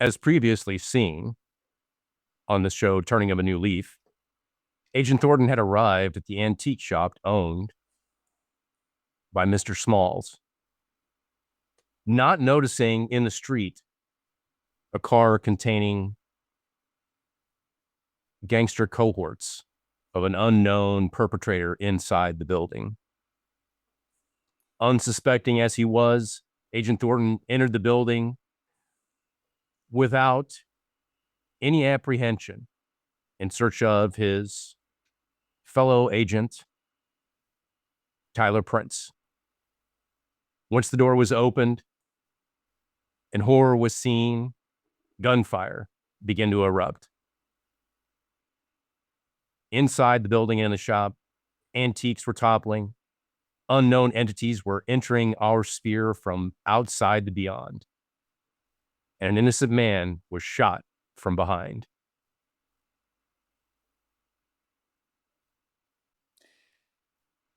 As previously seen on the show Turning of a New Leaf, Agent Thornton had arrived at the antique shop owned by Mr. Smalls, not noticing in the street a car containing gangster cohorts of an unknown perpetrator inside the building. Unsuspecting as he was, Agent Thornton entered the building without any apprehension in search of his fellow agent, Tyler Prince. Once the door was opened and horror was seen, gunfire began to erupt. Inside the building and in the shop, antiques were toppling. Unknown entities were entering our sphere from outside the beyond. And an innocent man was shot from behind.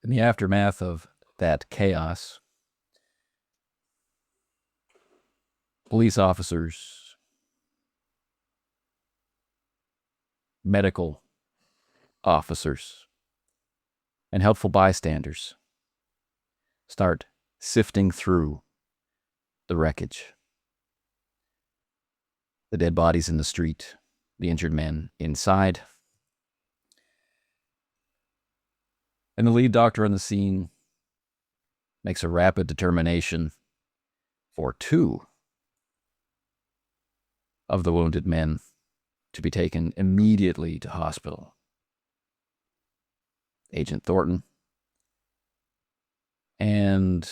In the aftermath of that chaos, police officers, medical officers, and helpful bystanders start sifting through the wreckage. The dead bodies in the street, the injured men inside. And the lead doctor on the scene makes a rapid determination for 2 of the wounded men to be taken immediately to hospital. Agent Thornton and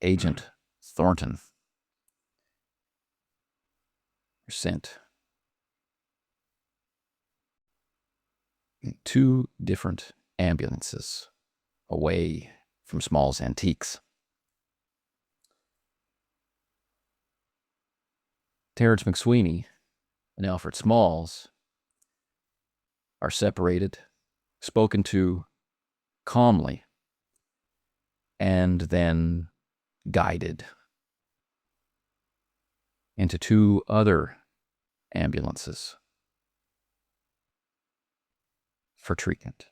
Agent Thornton are sent in 2 different ambulances away from Small's Antiques. Terrence MacSweeney and Alfred Smalls are separated, spoken to calmly, and then guided into 2 other ambulances for treatment.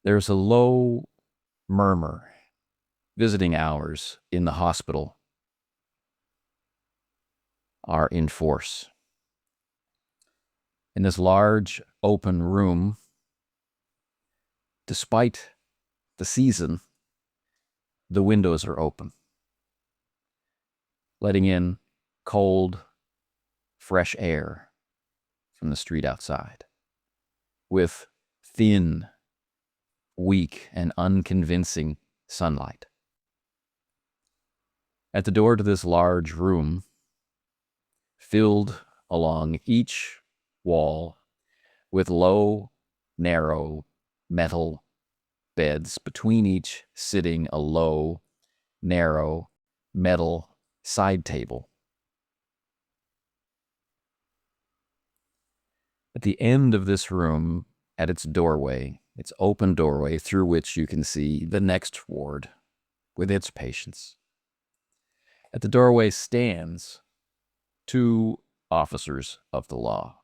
There's a low murmur. Visiting hours in the hospital are in force. In this large open room, despite the season, the windows are open, letting in cold, fresh air from the street outside, with thin, weak, and unconvincing sunlight. At the door to this large room, filled along each wall with low, narrow metal beds, between each sitting a low, narrow metal side table. At the end of this room, at its doorway, its open doorway through which you can see the next ward with its patients. At the doorway stands 2 officers of the law.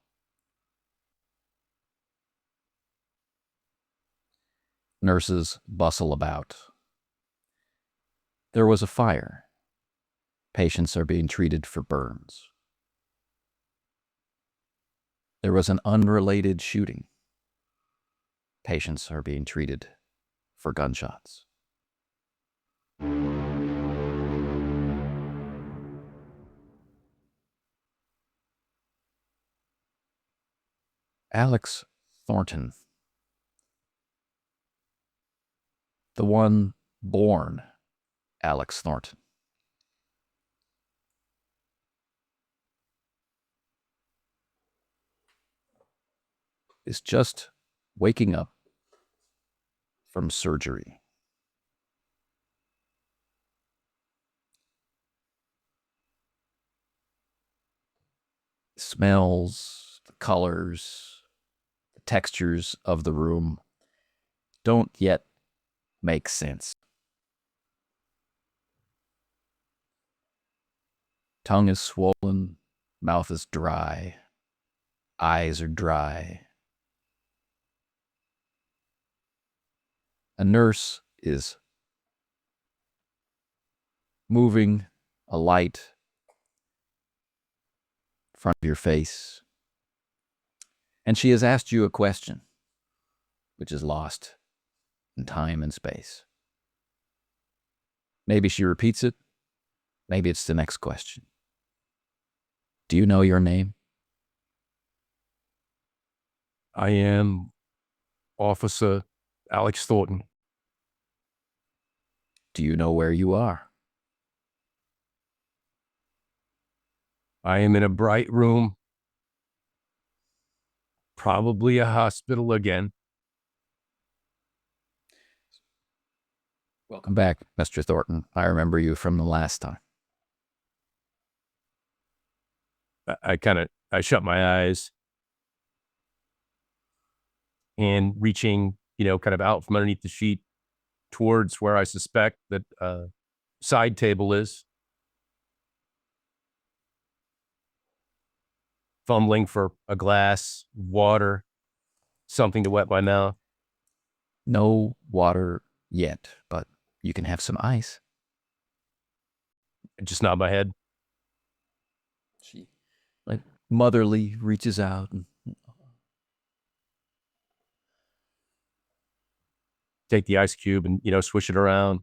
Nurses bustle about. There was a fire. Patients are being treated for burns. There was an unrelated shooting. Patients are being treated for gunshots. Alex Thornton, the one born Alex Thornton, is just waking up from surgery. Smells, the colors, the textures of the room don't yet make sense. Tongue is swollen, mouth is dry, eyes are dry. A nurse is moving a light in front of your face, and she has asked you a question which is lost in time and space. Maybe she repeats it, maybe it's the next question. Do you know your name? I am Officer Alex Thornton. Do you know where you are? I am in a bright room, probably a hospital again. Welcome back, Mr. Thornton. I remember you from the last time. I shut my eyes and reaching, kind of out from underneath the sheet towards where I suspect that side table is. Fumbling for a glass, water, something to wet my mouth. No water yet, but you can have some ice. I just nod my head. She, motherly, reaches out and take the ice cube and, swish it around.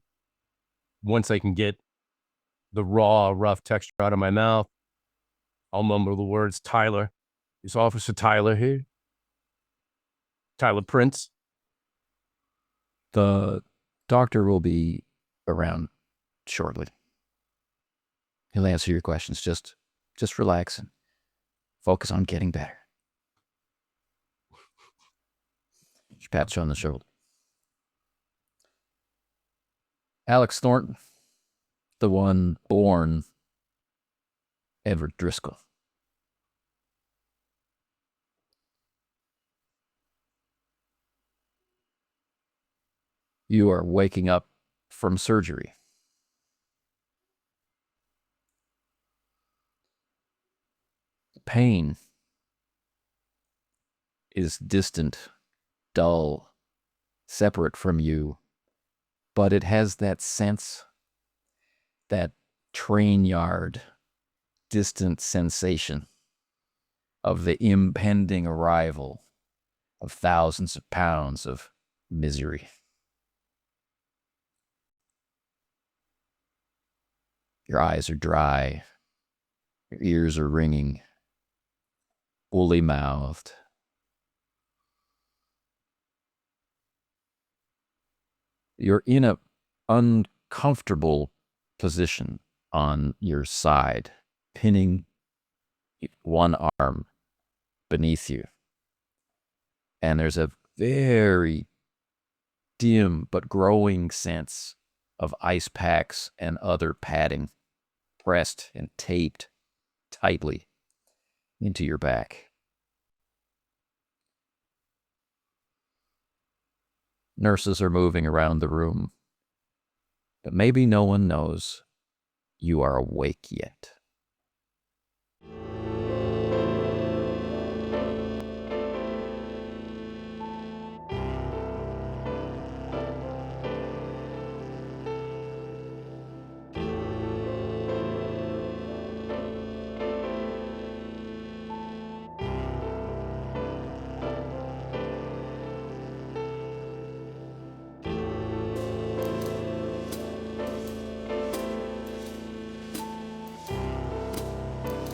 Once I can get the raw, rough texture out of my mouth, I'll mumble the words, Tyler. Is Officer Tyler here? Tyler Prince? The doctor will be around shortly. He'll answer your questions. Just relax and focus on getting better. She pats you on the shoulder. Alex Thornton, the one born Edward Driscoll. You are waking up from surgery. Pain is distant, dull, separate from you, but it has that sense, that train yard, distant sensation of the impending arrival of thousands of pounds of misery. Your eyes are dry, your ears are ringing, woolly mouthed. You're in an uncomfortable position on your side, pinning one arm beneath you. And there's a very dim but growing sense of ice packs and other padding pressed and taped tightly into your back. Nurses are moving around the room, but maybe no one knows you are awake yet.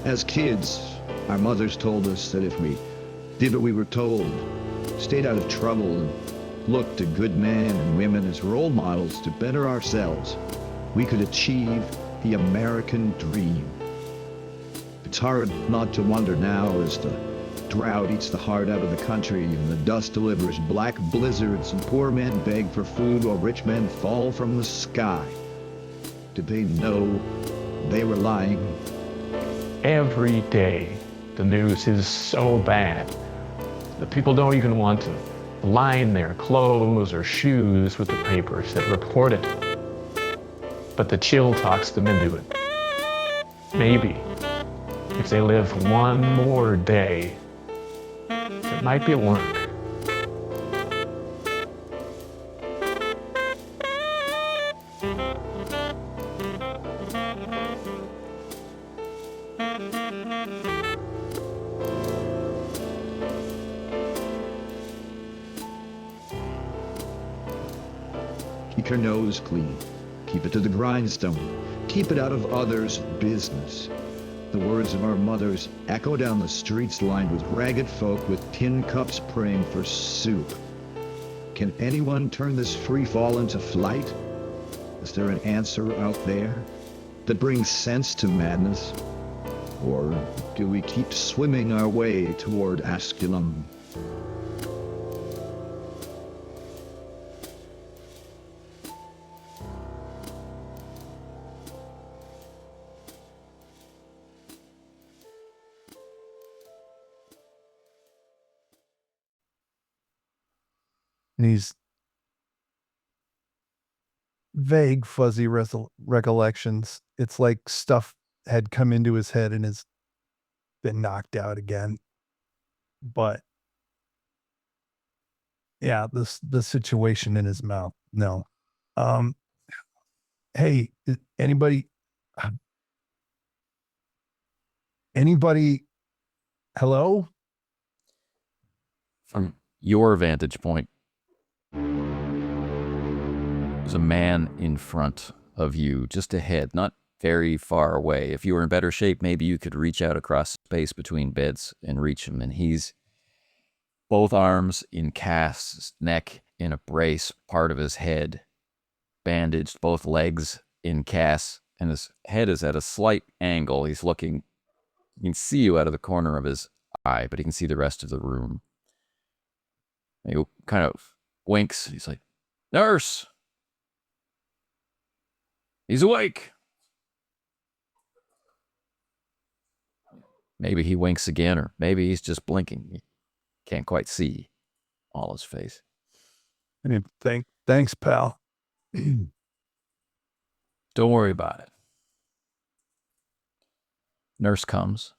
As kids, our mothers told us that if we did what we were told, stayed out of trouble, and looked to good men and women as role models to better ourselves, we could achieve the American dream. It's hard not to wonder now, as the drought eats the heart out of the country, and the dust delivers black blizzards, and poor men beg for food while rich men fall from the sky. Did they know they were lying? Every day, the news is so bad that people don't even want to line their clothes or shoes with the papers that report it. But the chill talks them into it. Maybe, if they live one more day, it might be work. Keep your nose clean. Keep it to the grindstone. Keep it out of others' business. The words of our mothers echo down the streets lined with ragged folk with tin cups praying for soup. Can anyone turn this free fall into flight? Is there an answer out there that brings sense to madness? Or do we keep swimming our way toward Asculum? And he's vague, fuzzy recollections. It's like stuff had come into his head and has been knocked out again. But yeah, the situation in his mouth. No. Hey, anybody? Hello? From your vantage point, there's a man in front of you, just ahead, not very far away. If you were in better shape, maybe you could reach out across space between beds and reach him. And he's both arms in casts, neck in a brace, part of his head bandaged, both legs in casts, and his head is at a slight angle. He's looking, you can see you out of the corner of his eye, but he can see the rest of the room. He kind of winks. He's like, "Nurse! He's awake!" Maybe he winks again, or maybe he's just blinking. You can't quite see all his face. I mean, thanks, pal. Don't worry about it. Nurse comes.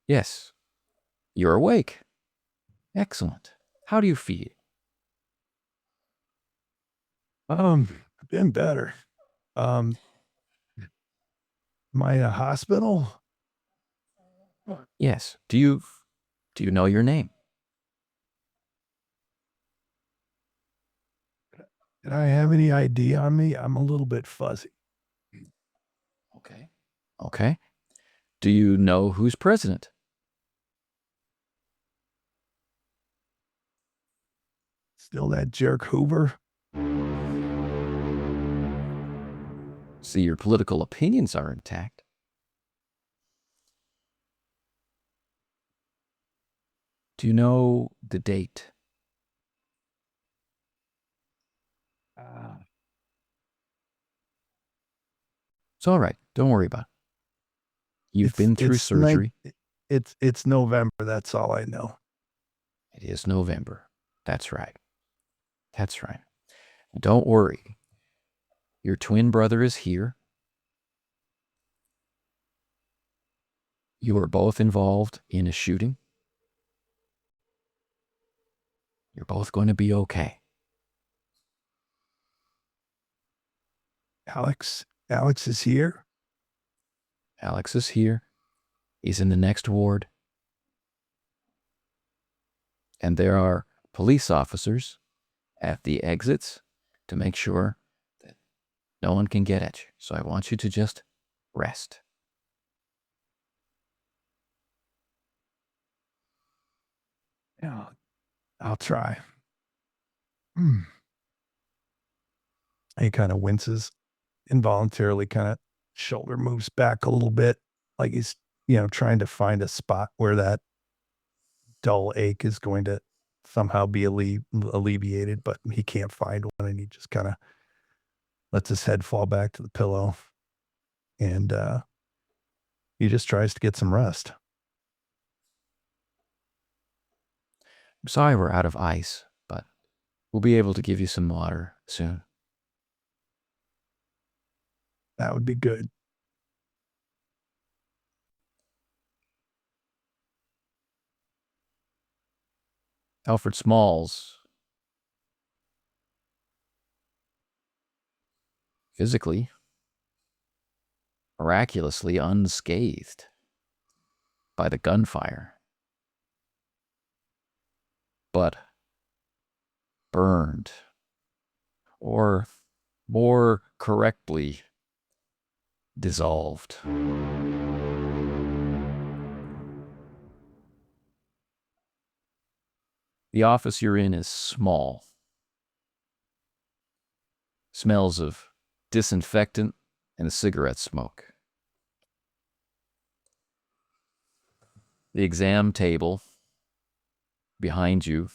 Yes, you're awake. Excellent. How do you feel? Been better. Am I in a hospital? Yes. Do you know your name? Did I have any ID on me? I'm a little bit fuzzy. Okay. Okay. Do you know who's president? Still that jerk Hoover? See, your political opinions are intact. Do you know the date? It's all right. Don't worry about it. You've been through surgery. It's November. That's all I know. It is November. That's right. That's right. Don't worry. Your twin brother is here. You were both involved in a shooting. You're both going to be okay. Alex is here. Alex is here. He's in the next ward. And there are police officers at the exits to make sure that no one can get at you. So I want you to just rest. Yeah, I'll try. He kind of winces, involuntarily kind of shoulder moves back a little bit, like he's trying to find a spot where that dull ache is going to somehow be alleviated, but he can't find one, and he just kind of lets his head fall back to the pillow, and he just tries to get some rest. I'm sorry we're out of ice, but we'll be able to give you some water soon. That would be good. Alfred Smalls, physically, miraculously unscathed by the gunfire, but burned, or more correctly, dissolved. The office you're in is small. Smells of disinfectant and cigarette smoke. The exam table behind you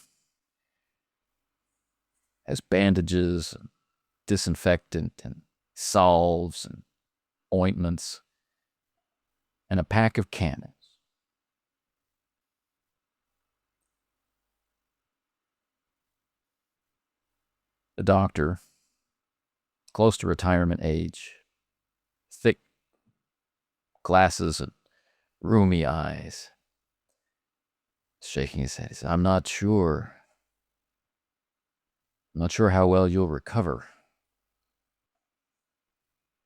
has bandages, and disinfectant, and salves, and ointments, and a pack of cannons. The doctor, close to retirement age, thick glasses and rheumy eyes, shaking his head. He said, I'm not sure how well you'll recover,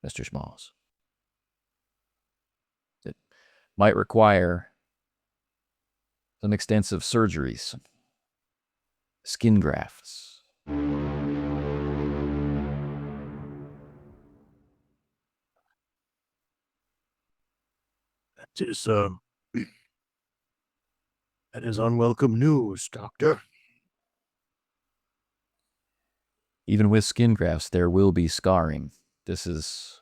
Mr. Smalls. It might require some extensive surgeries, skin grafts. That is unwelcome news, Doctor. Even with skin grafts, there will be scarring. This is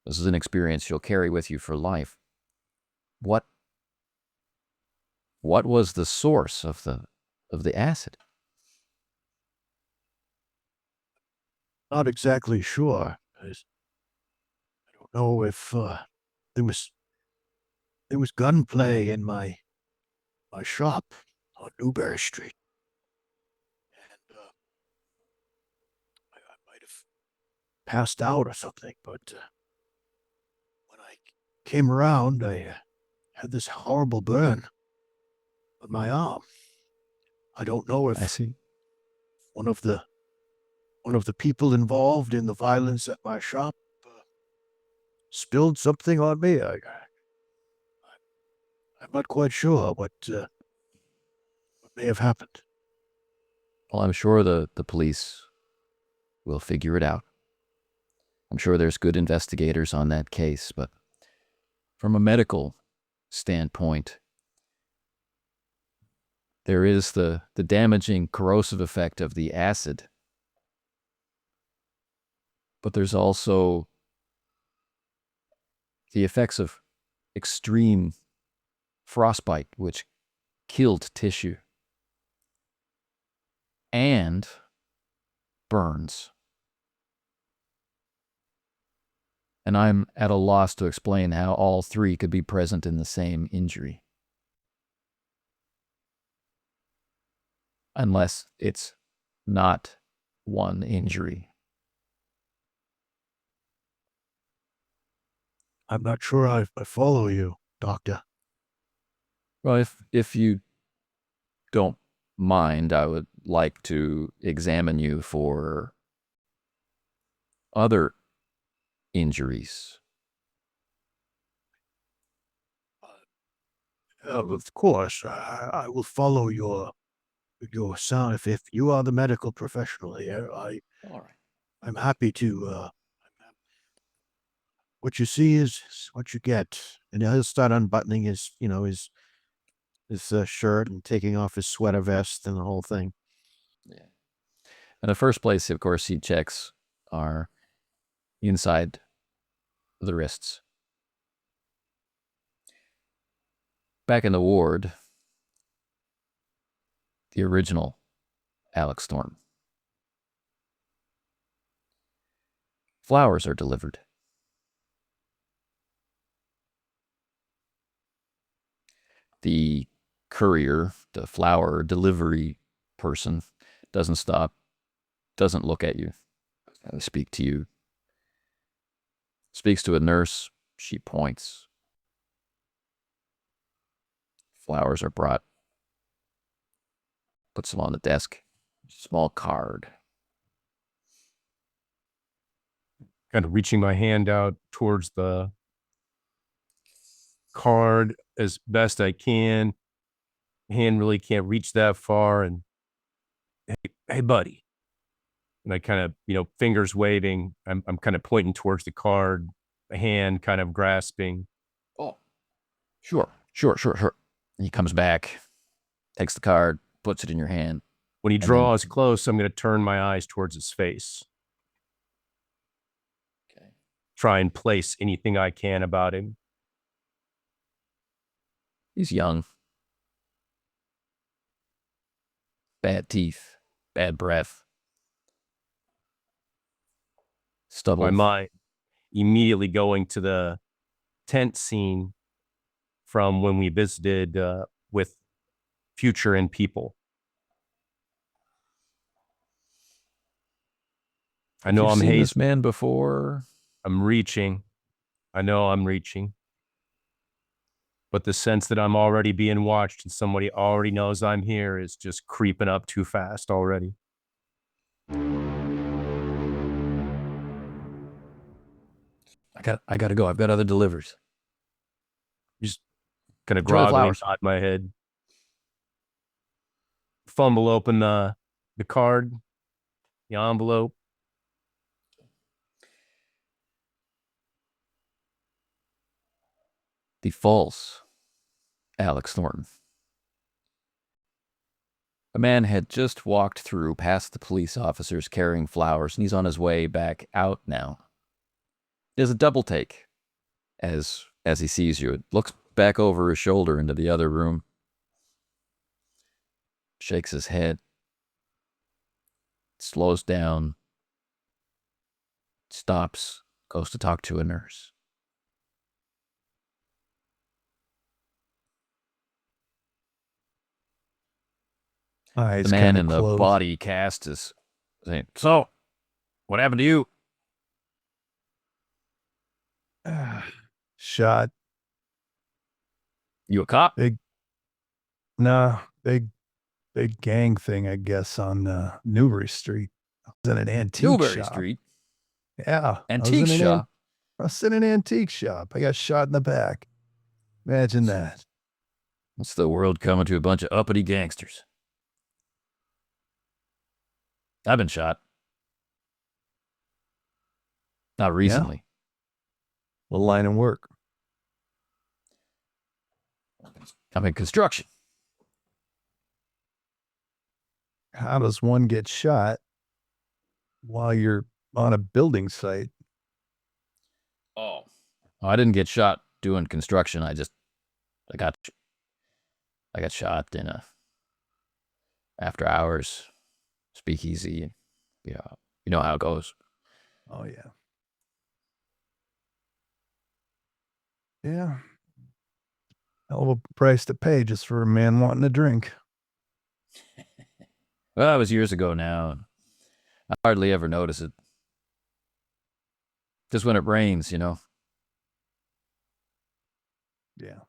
an experience you'll carry with you for life. What was the source of the acid? Not exactly sure. I don't know if there was gunplay in my shop on Newbury Street, and I might have passed out or something. But when I came around, I had this horrible burn on my arm. I don't know if I see. one of the people involved in the violence at my shop spilled something on me. I'm not quite sure what may have happened. Well, I'm sure the police will figure it out. I'm sure there's good investigators on that case, but from a medical standpoint, there is the damaging corrosive effect of the acid, but there's also the effects of extreme frostbite, which killed tissue and burns. And I'm at a loss to explain how all three could be present in the same injury. Unless it's not one injury. I'm not sure I follow you, Doctor. Well, if you don't mind, I would like to examine you for other injuries. Of course, I will follow your sound. If you are the medical professional here, All right. I'm happy to. What you see is what you get. And he'll start unbuttoning his shirt and taking off his sweater vest and the whole thing. Yeah. In the first place, of course, he checks are inside the wrists. Back in the ward, the original Alex Thornton. Flowers are delivered. The courier, the flower delivery person, doesn't stop, doesn't look at you, doesn't speak to you. Speaks to a nurse, she points. Flowers are brought. Puts them on the desk. Small card. Kind of reaching my hand out towards the card as best I can. Hand really can't reach that far. And hey, buddy. And I kind of, fingers waving. I'm kind of pointing towards the card, a hand kind of grasping. Oh, sure. And he comes back, takes the card, puts it in your hand. When he draws close, I'm going to turn my eyes towards his face. Okay. Try and place anything I can about him. He's young. Bad teeth, bad breath. Stubble. My mind immediately going to the tent scene from when we visited with Future and People. I know I'm seen this man before. I'm reaching. I know I'm reaching. But the sense that I'm already being watched and somebody already knows I'm here is just creeping up too fast already. I gotta go. I've got other deliveries. Just kind of Enjoy the groggily flowers. nod my head. Fumble open the card, the envelope. The false Alex Thornton. A man had just walked through past the police officers carrying flowers, and he's on his way back out now. There's a double take as he sees you. It looks back over his shoulder into the other room. Shakes his head. Slows down. Stops. Goes to talk to a nurse. Eyes The man kinda in the closed. body cast is saying, "So, what happened to you?" Shot. You a cop? Nah, big gang thing, I guess, on Newbury Street. I was in an antique Newbury shop. Street. Yeah. Antique shop. I was in an antique shop. I got shot in the back. Imagine that. What's the world coming to a bunch of uppity gangsters? I've been shot. Not recently. What line of work? I'm in construction. How does one get shot while you're on a building site? Oh, I didn't get shot doing construction. I got shot in a after hours speakeasy. Yeah, you know how it goes. Oh, yeah. Yeah. Hell of a price to pay just for a man wanting a drink. Well, it was years ago now. I hardly ever notice it. Just when it rains, you know. Yeah.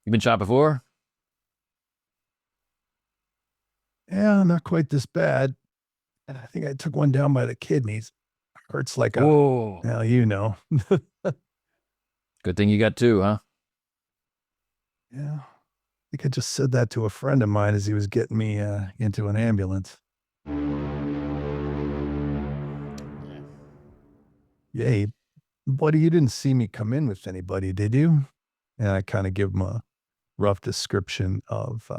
You been shot before? Yeah, not quite this bad. And I think I took one down by the kidneys. Hurts like a, Whoa. well, you know. Good thing you got two, huh? Yeah. I think I just said that to a friend of mine as he was getting me into an ambulance. Yay. Buddy, you didn't see me come in with anybody, did you? And I kind of give him a rough description of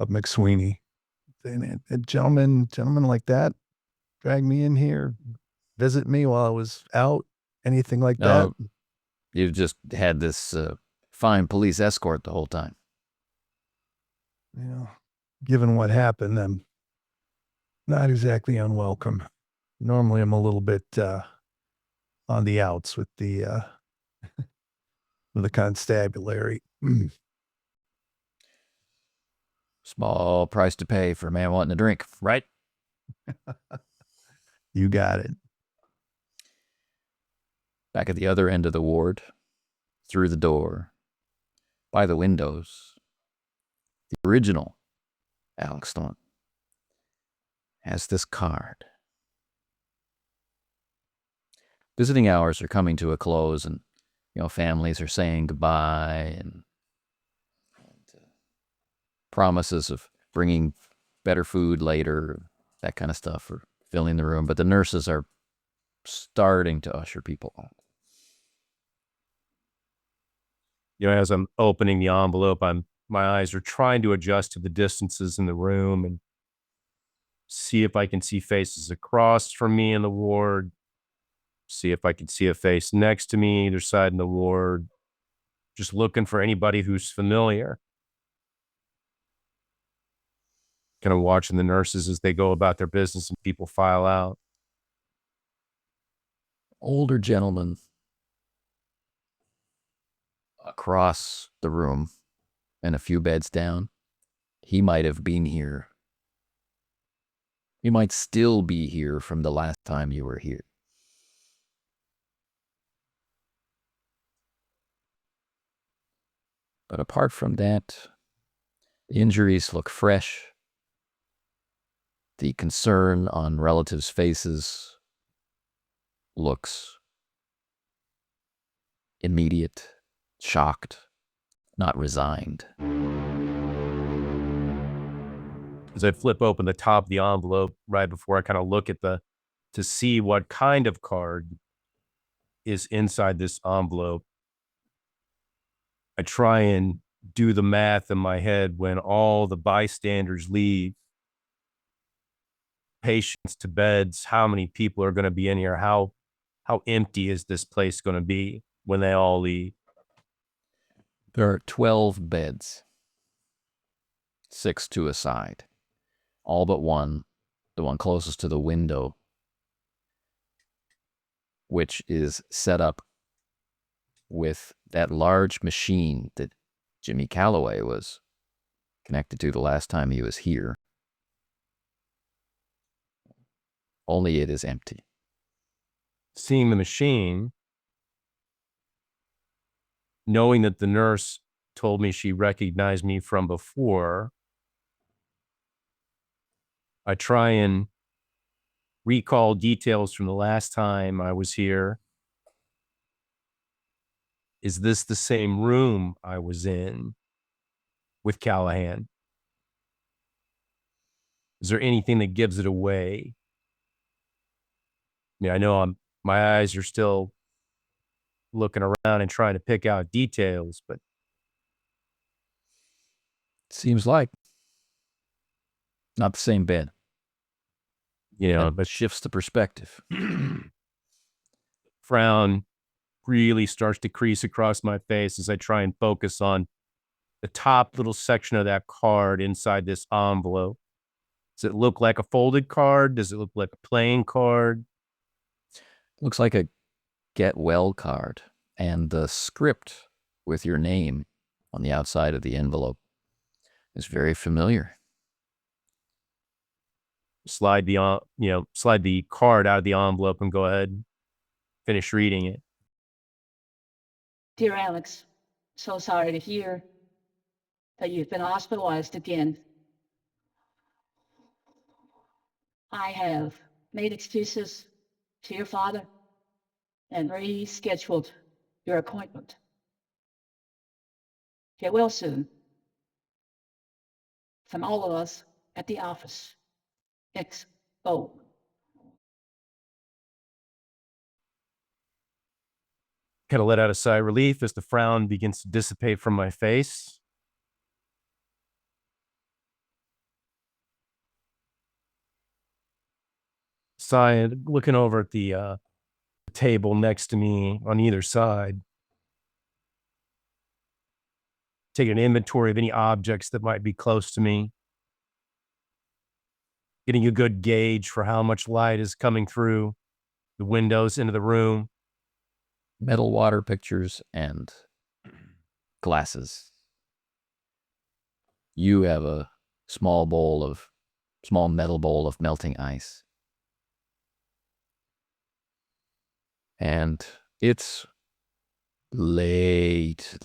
MacSweeney. And a gentleman like that dragged me in here, visit me while I was out, anything like that. You've just had this fine police escort the whole time. You know, given what happened, I'm not exactly unwelcome. Normally, I'm a little bit on the outs with the with the constabulary. Small price to pay for a man wanting a drink, right? You got it. Back at the other end of the ward, through the door, by the windows, the original Alex Stone has this card. Visiting hours are coming to a close, and families are saying goodbye, and promises of bringing better food later, that kind of stuff, or filling the room. But the nurses are starting to usher people out. As I'm opening the envelope, my eyes are trying to adjust to the distances in the room and see if I can see faces across from me in the ward, see if I can see a face next to me, either side in the ward, just looking for anybody who's familiar. Kind of watching the nurses as they go about their business and people file out. Older gentleman across the room and a few beds down. He might have been here. He might still be here from the last time you were here. But apart from that, the injuries look fresh. The concern on relatives' faces looks immediate, shocked, not resigned. As I flip open the top of the envelope right before I kind of look at to see what kind of card is inside this envelope, I try and do the math in my head when all the bystanders leave. Patients to beds, how many people are going to be in here? How empty is this place going to be when they all leave? There are 12 beds, 6 to a side, all but one, the one closest to the window, which is set up with that large machine that Jimmy Calloway was connected to the last time he was here. Only it is empty. Seeing the machine, knowing that the nurse told me she recognized me from before, I try and recall details from the last time I was here. Is this the same room I was in with Callahan? Is there anything that gives it away? I know my eyes are still looking around and trying to pick out details, but Seems like not the same bed. But shifts the perspective. Frown really starts to crease across my face as I try and focus on the top little section of that card inside this envelope. Does it look like a folded card? Does it look like a playing card? Looks like a get well card, and the script with your name on the outside of the envelope is very familiar. Slide the card out of the envelope and go ahead and finish reading it. Dear Alex, so sorry to hear that you've been hospitalized again. I have made excuses to your father and rescheduled your appointment. Get well soon. From all of us at the office. XO. Kind of let out a sigh of relief as the frown begins to dissipate from my face. Sigh, looking over at the table next to me on either side. taking an inventory of any objects that might be close to me, getting a good gauge for how much light is coming through the windows into the room. Metal water pictures and glasses. You have a small metal bowl of melting ice. And it's late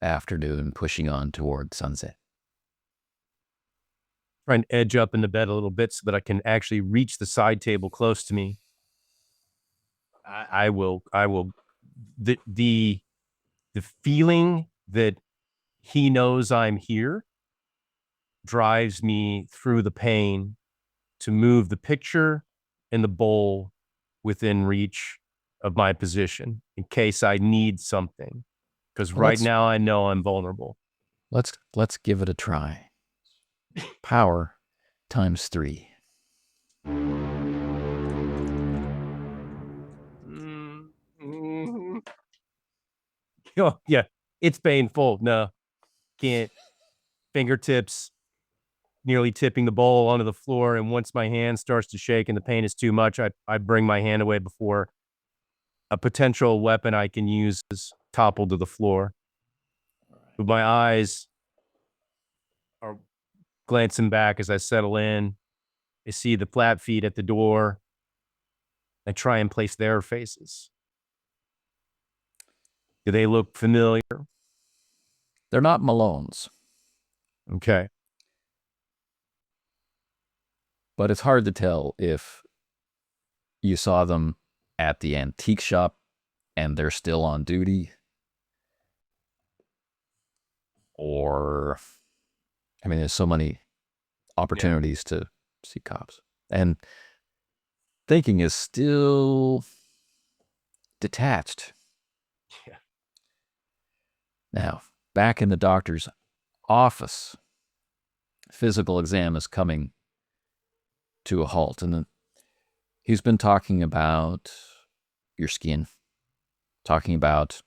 afternoon, pushing on toward sunset. Trying to edge up into bed a little bit so that I can actually reach the side table close to me. I will. The feeling that he knows I'm here drives me through the pain to move the picture and the bowl within reach of my position in case I need something. Because right now I know I'm vulnerable. Let's give it a try. Power times 3. Oh, yeah, it's painful. No, can't. Fingertips nearly tipping the bowl onto the floor. And once my hand starts to shake and the pain is too much, I bring my hand away before a potential weapon I can use is toppled to the floor. But my eyes are glancing back as I settle in. I see the flat feet at the door. I try and place their faces. Do they look familiar? They're not Malone's, Okay. but it's hard to tell if you saw them at the antique shop and they're still on duty, or, I mean, there's so many opportunities to see cops. And thinking is still detached. Yeah. Now, back in the doctor's office, physical exam is coming to a halt. And then he's been talking about your skin, talking about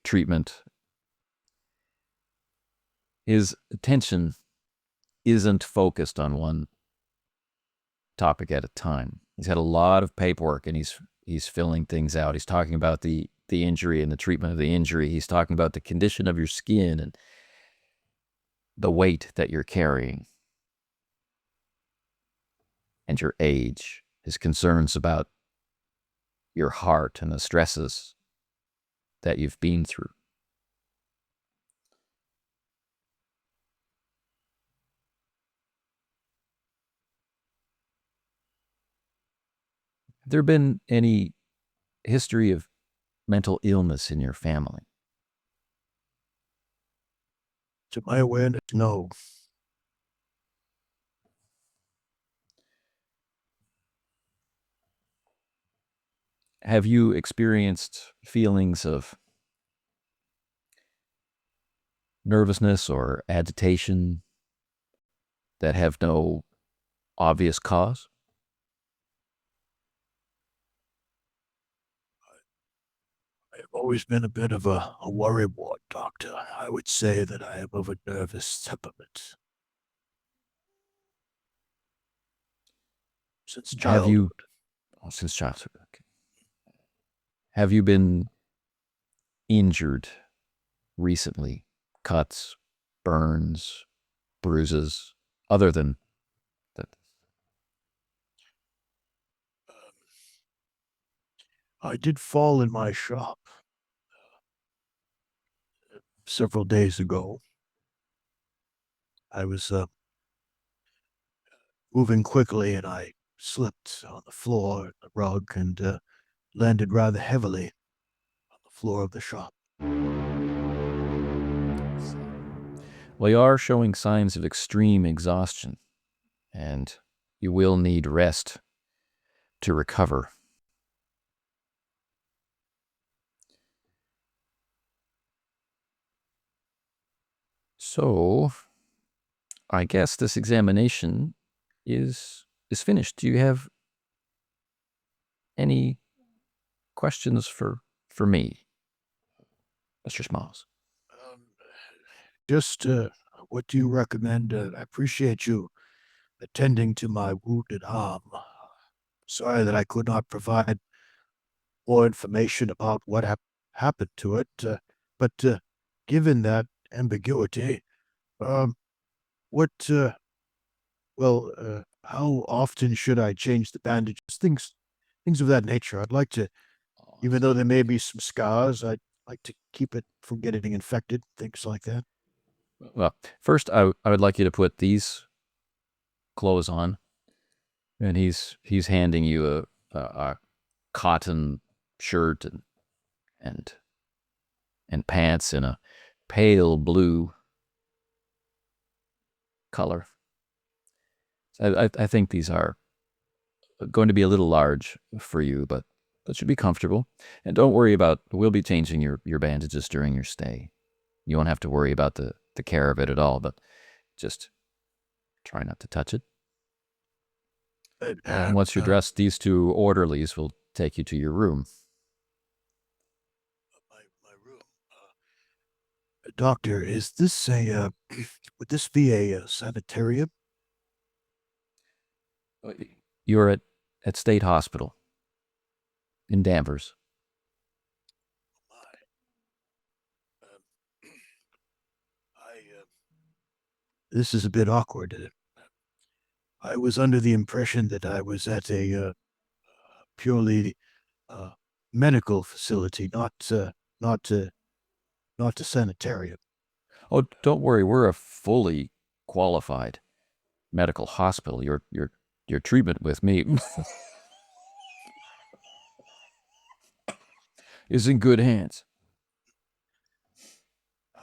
treatment. His attention isn't focused on one topic at a time. He's had a lot of paperwork and he's filling things out. He's talking about the injury and the treatment of the injury. He's talking about the condition of your skin and the weight that you're carrying and your age, his concerns about your heart and the stresses that you've been through. Have there been any history of mental illness in your family? To my awareness, no. Have you experienced feelings of nervousness or agitation that have no obvious cause? I've always been a bit of a worrywart, Doctor. I would say that I am of a nervous temperament. Since childhood. Since childhood, okay. Have you been injured recently? Cuts, burns, bruises, other than that? I did fall in my shop several days ago. I was moving quickly and I slipped on the floor, the rug, and landed rather heavily on the floor of the shop. Well, you are showing signs of extreme exhaustion, and you will need rest to recover. So, I guess this examination is finished. Do you have any questions for me, Mr. Smalls? Just what do you recommend? I appreciate you attending to my wounded arm. Sorry that I could not provide more information about what happened to it, but given that ambiguity, um, what, how often should I change the bandages? Things of that nature. I'd like to, even though there may be some scars, I'd like to keep it from getting infected, things like that. Well, first, I would like you to put these clothes on, and he's handing you a cotton shirt and pants in a pale blue color. I think these are going to be a little large for you, but that should be comfortable. And don't worry about, we'll be changing your bandages during your stay. You won't have to worry about the care of it at all, but just try not to touch it. And once you're dressed, these two orderlies will take you to your room. My room. Doctor, is this would this be a sanitarium? You're at State Hospital in Danvers. This is a bit awkward. I was under the impression that I was at a purely medical facility, not a sanitarium. Oh, don't worry. We're a fully qualified medical hospital. Your treatment with me is in good hands.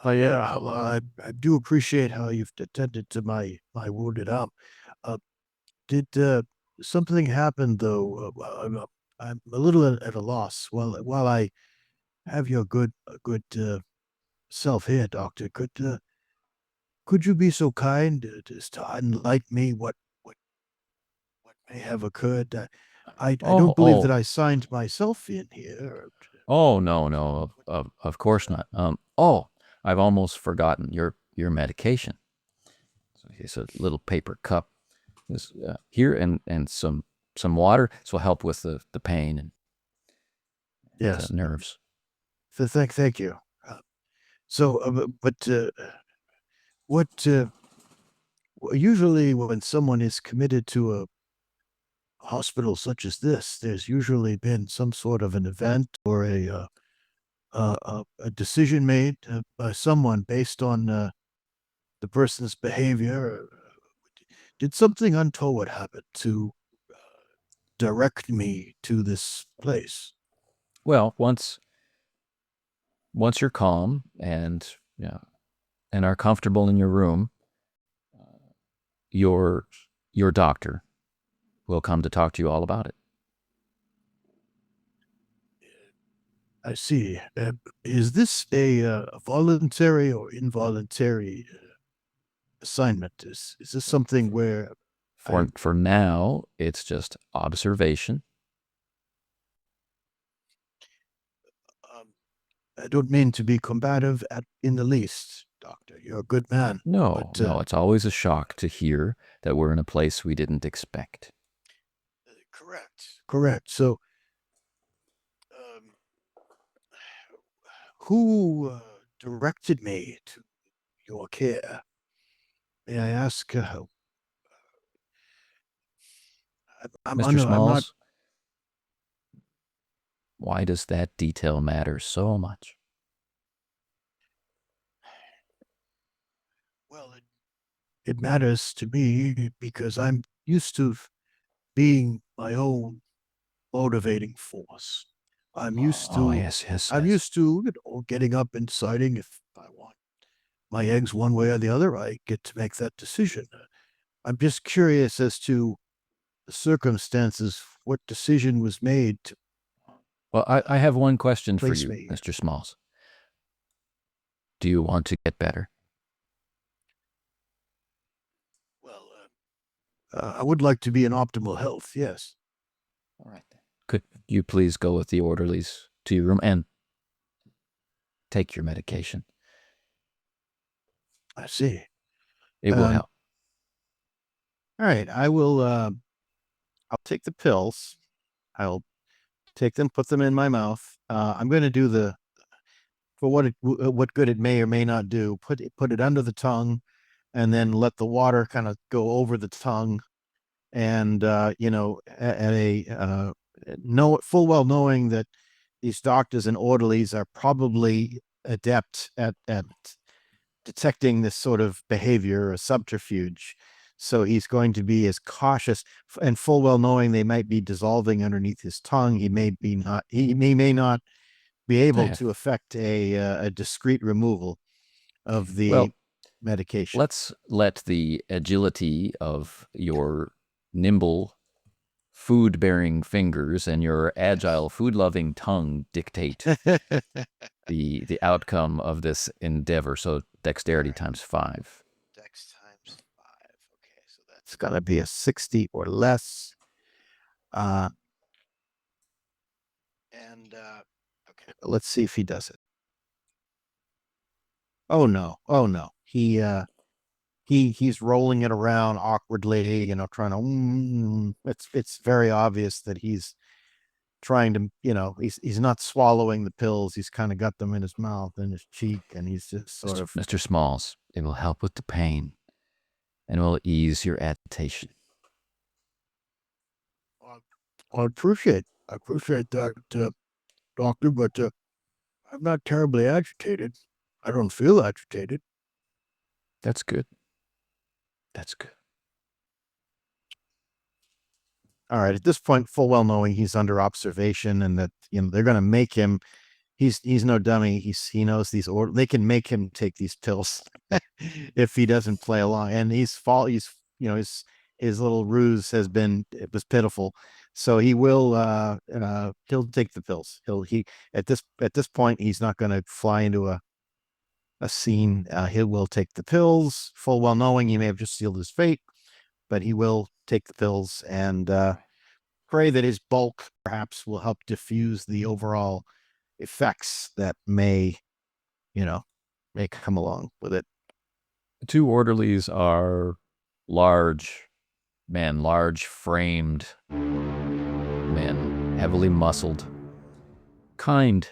Yeah, well, I do appreciate how you've attended to my wounded arm. Did something happen though? I'm a little at a loss. While I have your good self here, Doctor, could you be so kind as to enlighten me what may have occurred? I don't believe that I signed myself in here. Oh, no, of course not. I've almost forgotten your medication. So here's a little paper cup. This here and some water. This will help with the pain and Yes, nerves. Thank you. What usually when someone is committed to a hospital such as this, there's usually been some sort of an event or a decision made by someone based on the person's behavior. Did something untoward happen to direct me to this place? Well, once you're calm and are comfortable in your room, your doctor will come to talk to you all about it. I see. Is this a voluntary or involuntary assignment? Is this something where for now it's just observation? I don't mean to be combative in the least, Doctor. You're a good man. No, it's always a shock to hear that we're in a place we didn't expect. Correct. So, who directed me to your care? May I ask? Mr. Smalls, why does that detail matter so much? Well, it matters to me because I'm used to being my own motivating force. I'm used to. I'm used to getting up and deciding if I want my eggs one way or the other. I get to make that decision. I'm just curious as to the circumstances. What decision was made to? Well, I have one question for you, me. Mr. Smalls. Do you want to get better? Well, I would like to be in optimal health. Yes. All right. Could you please go with the orderlies to your room and take your medication? I see. It will Um, help. All right, I'll take the pills. I'll take them, put them in my mouth. I'm going to do for what good it may or may not do. Put it under the tongue, and then let the water kind of go over the tongue, and at a full well knowing that these doctors and orderlies are probably adept at detecting this sort of behavior or subterfuge. So he's going to be as cautious, and full well knowing they might be dissolving underneath his tongue. He may not be able Yeah. to effect a discreet removal of the Well, medication. let's let the agility of your nimble food-bearing fingers and your agile food-loving tongue dictate the outcome of this endeavor. So dexterity times 5. Dex times 5. Okay, so that's got to be a 60 or less. Okay, let's see if he does it. Oh no. He's rolling it around awkwardly, trying to. It's very obvious that he's trying to, he's not swallowing the pills. He's kind of got them in his mouth and his cheek, and he's just sort of. Mr. Smalls, it will help with the pain and will ease your agitation. I appreciate that, doctor, but I'm not terribly agitated. I don't feel agitated. That's good. That's good. All right. At this point, full well knowing he's under observation and that they're going to make him. He's no dummy. He knows they can make him take these pills if he doesn't play along. And his little ruse was pitiful. So he will he'll take the pills. At this point he's not going to fly into a scene. He will take the pills, full well knowing he may have just sealed his fate, but he will take the pills and pray that his bulk perhaps will help diffuse the overall effects that may come along with it. The 2 orderlies are large framed men, heavily muscled, kind,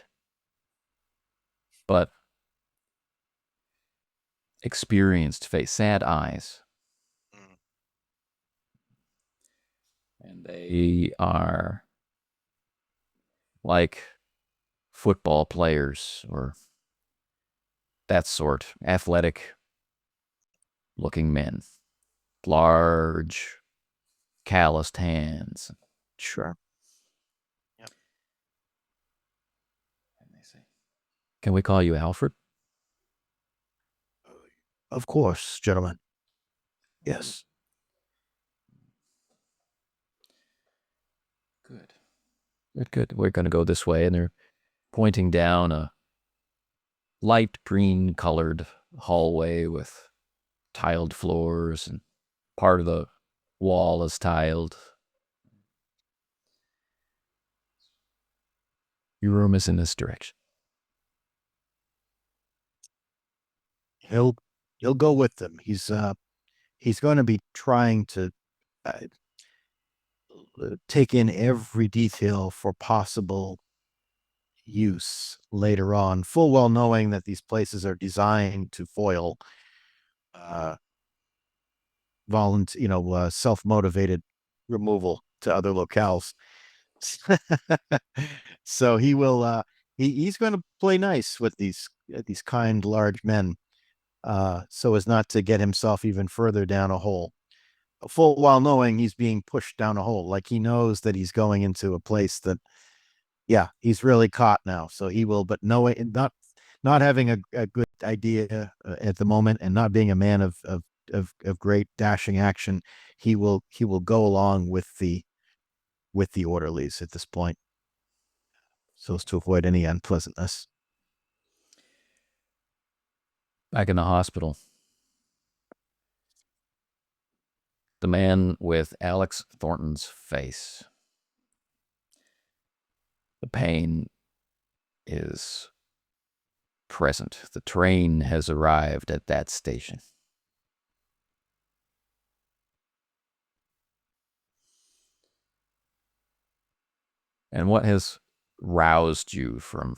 but experienced face, sad eyes. And they are like football players or that sort, athletic looking men, large, calloused hands. Sure. Yep. Can we call you Alfred? Of course, gentlemen. Yes. Good. We're going to go this way, and they're pointing down a light green colored hallway with tiled floors, and part of the wall is tiled. Your room is in this direction. He'll go with them. He's going to be trying to take in every detail for possible use later on, full well knowing that these places are designed to foil self-motivated removal to other locales. So he will he's going to play nice with these kind large men so as not to get himself even further down a hole, full while knowing he's being pushed down a hole. Like he knows that he's going into a place that he's really caught now. So he will, but not having a good idea at the moment, and not being a man of great dashing action, he will go along with the orderlies at this point, so as to avoid any unpleasantness. Back in the hospital, the man with Alex Thornton's face. The pain is present. The train has arrived at that station. And what has roused you from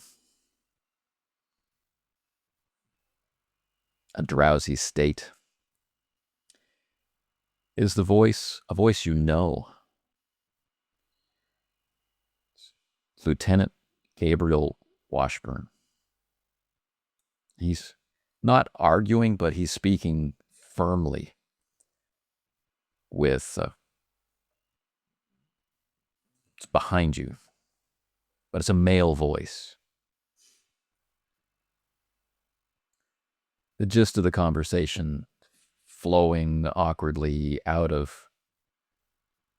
a drowsy state is a voice you know. Lieutenant Gabriel Washburn. He's not arguing, but he's speaking firmly with it's behind you, but it's a male voice. The gist of the conversation flowing awkwardly out of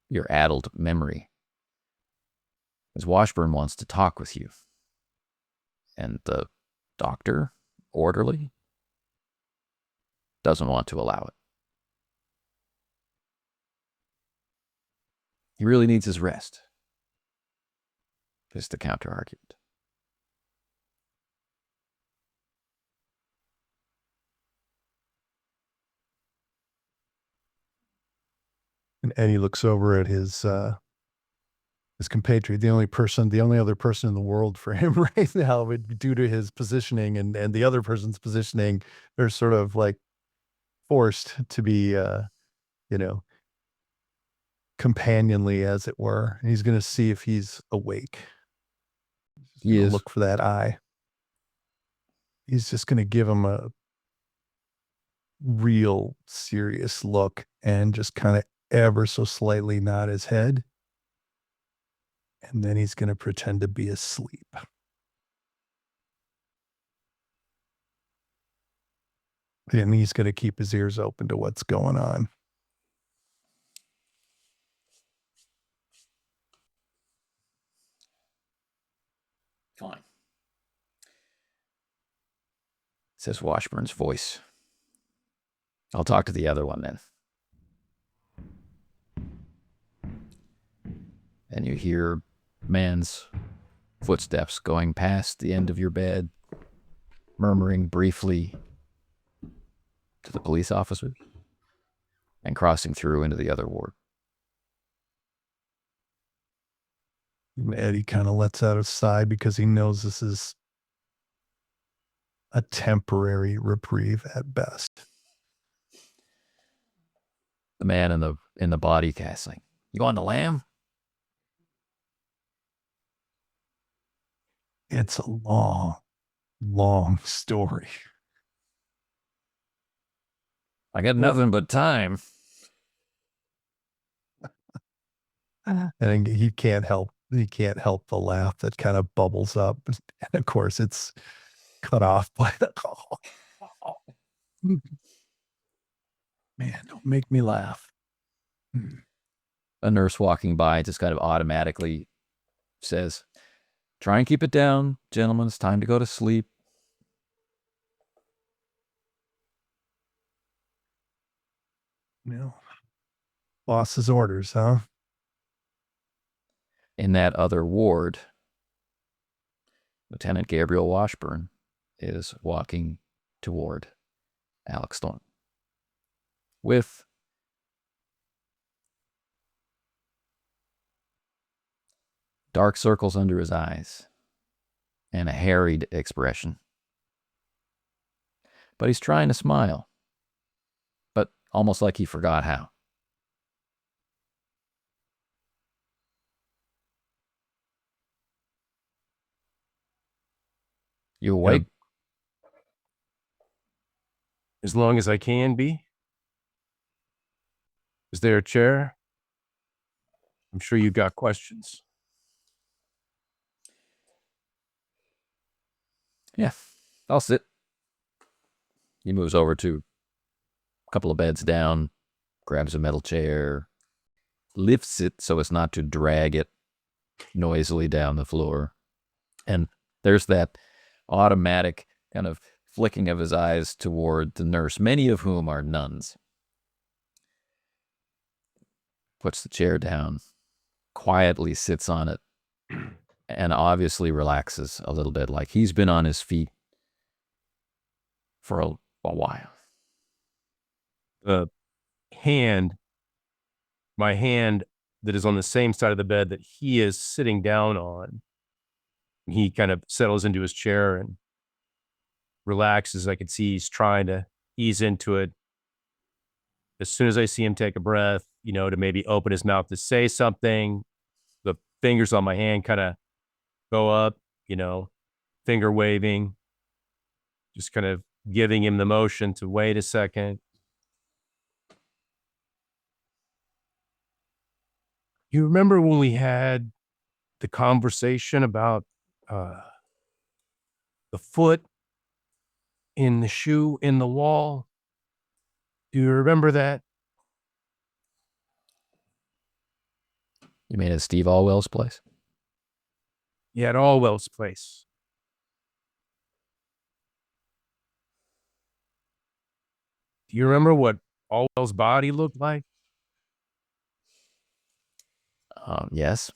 your addled memory is Washburn wants to talk with you. And the doctor, orderly, doesn't want to allow it. He really needs his rest, is the counter-argument. And Eddie looks over at his compatriot, the only other person in the world for him right now, due to his positioning and the other person's positioning, they're sort of like forced to be, companionly, as it were. And he's going to see if he's awake. He is. Look for that eye. He's just going to give him a real serious look and just kind of ever so slightly nod his head. And then he's going to pretend to be asleep. And he's going to keep his ears open to what's going on. Fine. Says Washburn's voice. I'll talk to the other one then. And you hear man's footsteps going past the end of your bed, murmuring briefly to the police officer, and crossing through into the other ward. And Eddie kind of lets out a sigh because he knows this is a temporary reprieve at best. The man in the body casting. You on the lam? It's a long, long story. I got nothing but time. And he can't help the laugh that kind of bubbles up. And of course it's cut off by the man, don't make me laugh. A nurse walking by just kind of automatically says, try and keep it down, gentlemen. It's time to go to sleep. Well, boss's orders, huh? In that other ward, Lieutenant Gabriel Washburn is walking toward Alex Thorne with dark circles under his eyes and a harried expression. But he's trying to smile, but almost like he forgot how. You awake? As long as I can be. Is there a chair? I'm sure you got questions. Yeah, I'll sit. He moves over to a couple of beds down, grabs a metal chair, lifts it so as not to drag it noisily down the floor. And there's that automatic kind of flicking of his eyes toward the nurse, many of whom are nuns. Puts the chair down, quietly sits on it, and obviously relaxes a little bit, like he's been on his feet for a while. The hand, my hand that is on the same side of the bed that he is sitting down on, he kind of settles into his chair and relaxes. I can see he's trying to ease into it. As soon as I see him take a breath, to maybe open his mouth to say something, the fingers on my hand kind of go up, finger waving, just kind of giving him the motion to wait a second. You remember when we had the conversation about the foot in the shoe in the wall? Do you remember that? You mean at Steve Allwell's place? Yeah, at Allwell's place. Do you remember what Allwell's body looked like? Yes.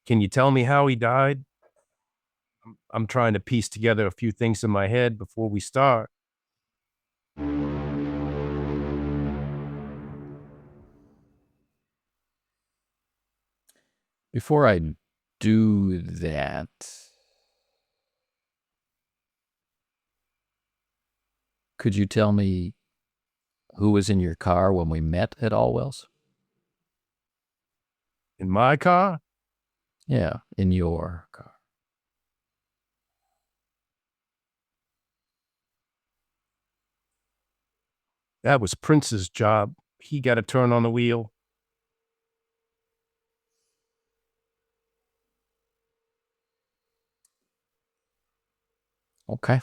Can you tell me how he died? I'm trying to piece together a few things in my head before we start. Before I do that, could you tell me who was in your car when we met at Allwell's? In my car? Yeah, in your car. That was Prince's job. He got a turn on the wheel. Okay.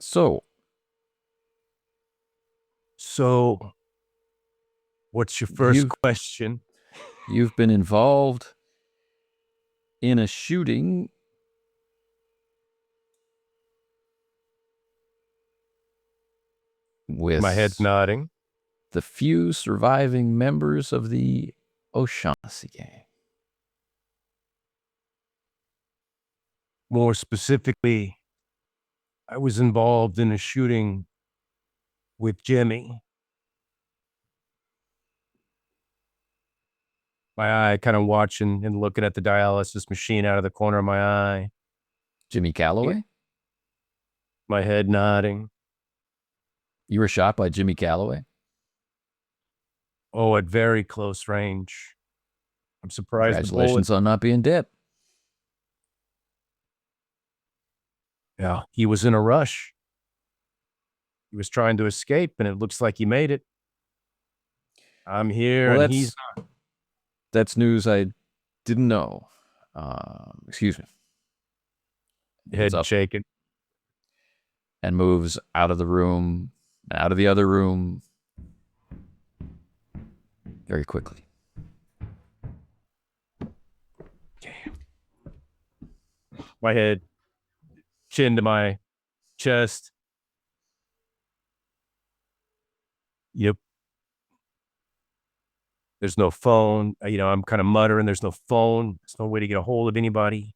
So, what's your first question? You've been involved in a shooting with My head's nodding. the few surviving members of the O'Shaughnessy gang. More specifically, I was involved in a shooting with Jimmy. My eye kind of watching and looking at the dialysis machine out of the corner of my eye. Jimmy Calloway? My head nodding. You were shot by Jimmy Calloway? Oh, at very close range. I'm surprised the bullet. Congratulations on not being dead. Yeah, he was in a rush. He was trying to escape, and it looks like he made it. I'm here, Well, and he's not. That's news I didn't know. Excuse me. Head Up shaking. and moves out of the room, out of the other room, very quickly. My head, chin to my chest. Yep. There's no phone. I'm kind of muttering. There's no phone. There's no way to get a hold of anybody.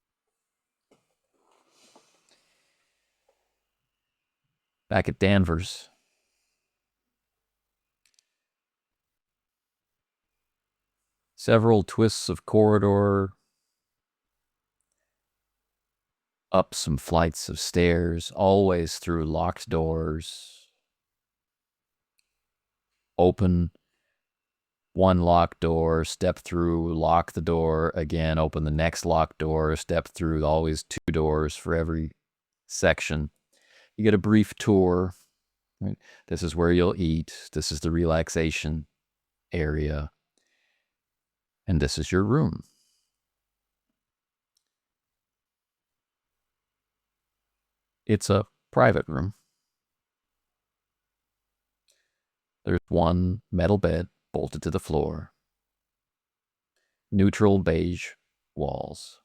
Back at Danvers, several twists of corridor, up some flights of stairs, always through locked doors. Open one locked door, step through, lock the door again, open the next locked door, step through, always 2 doors for every section. You get a brief tour. Right? This is where you'll eat. This is the relaxation area. And this is your room. It's a private room. There's one metal bed bolted to the floor. Neutral beige walls.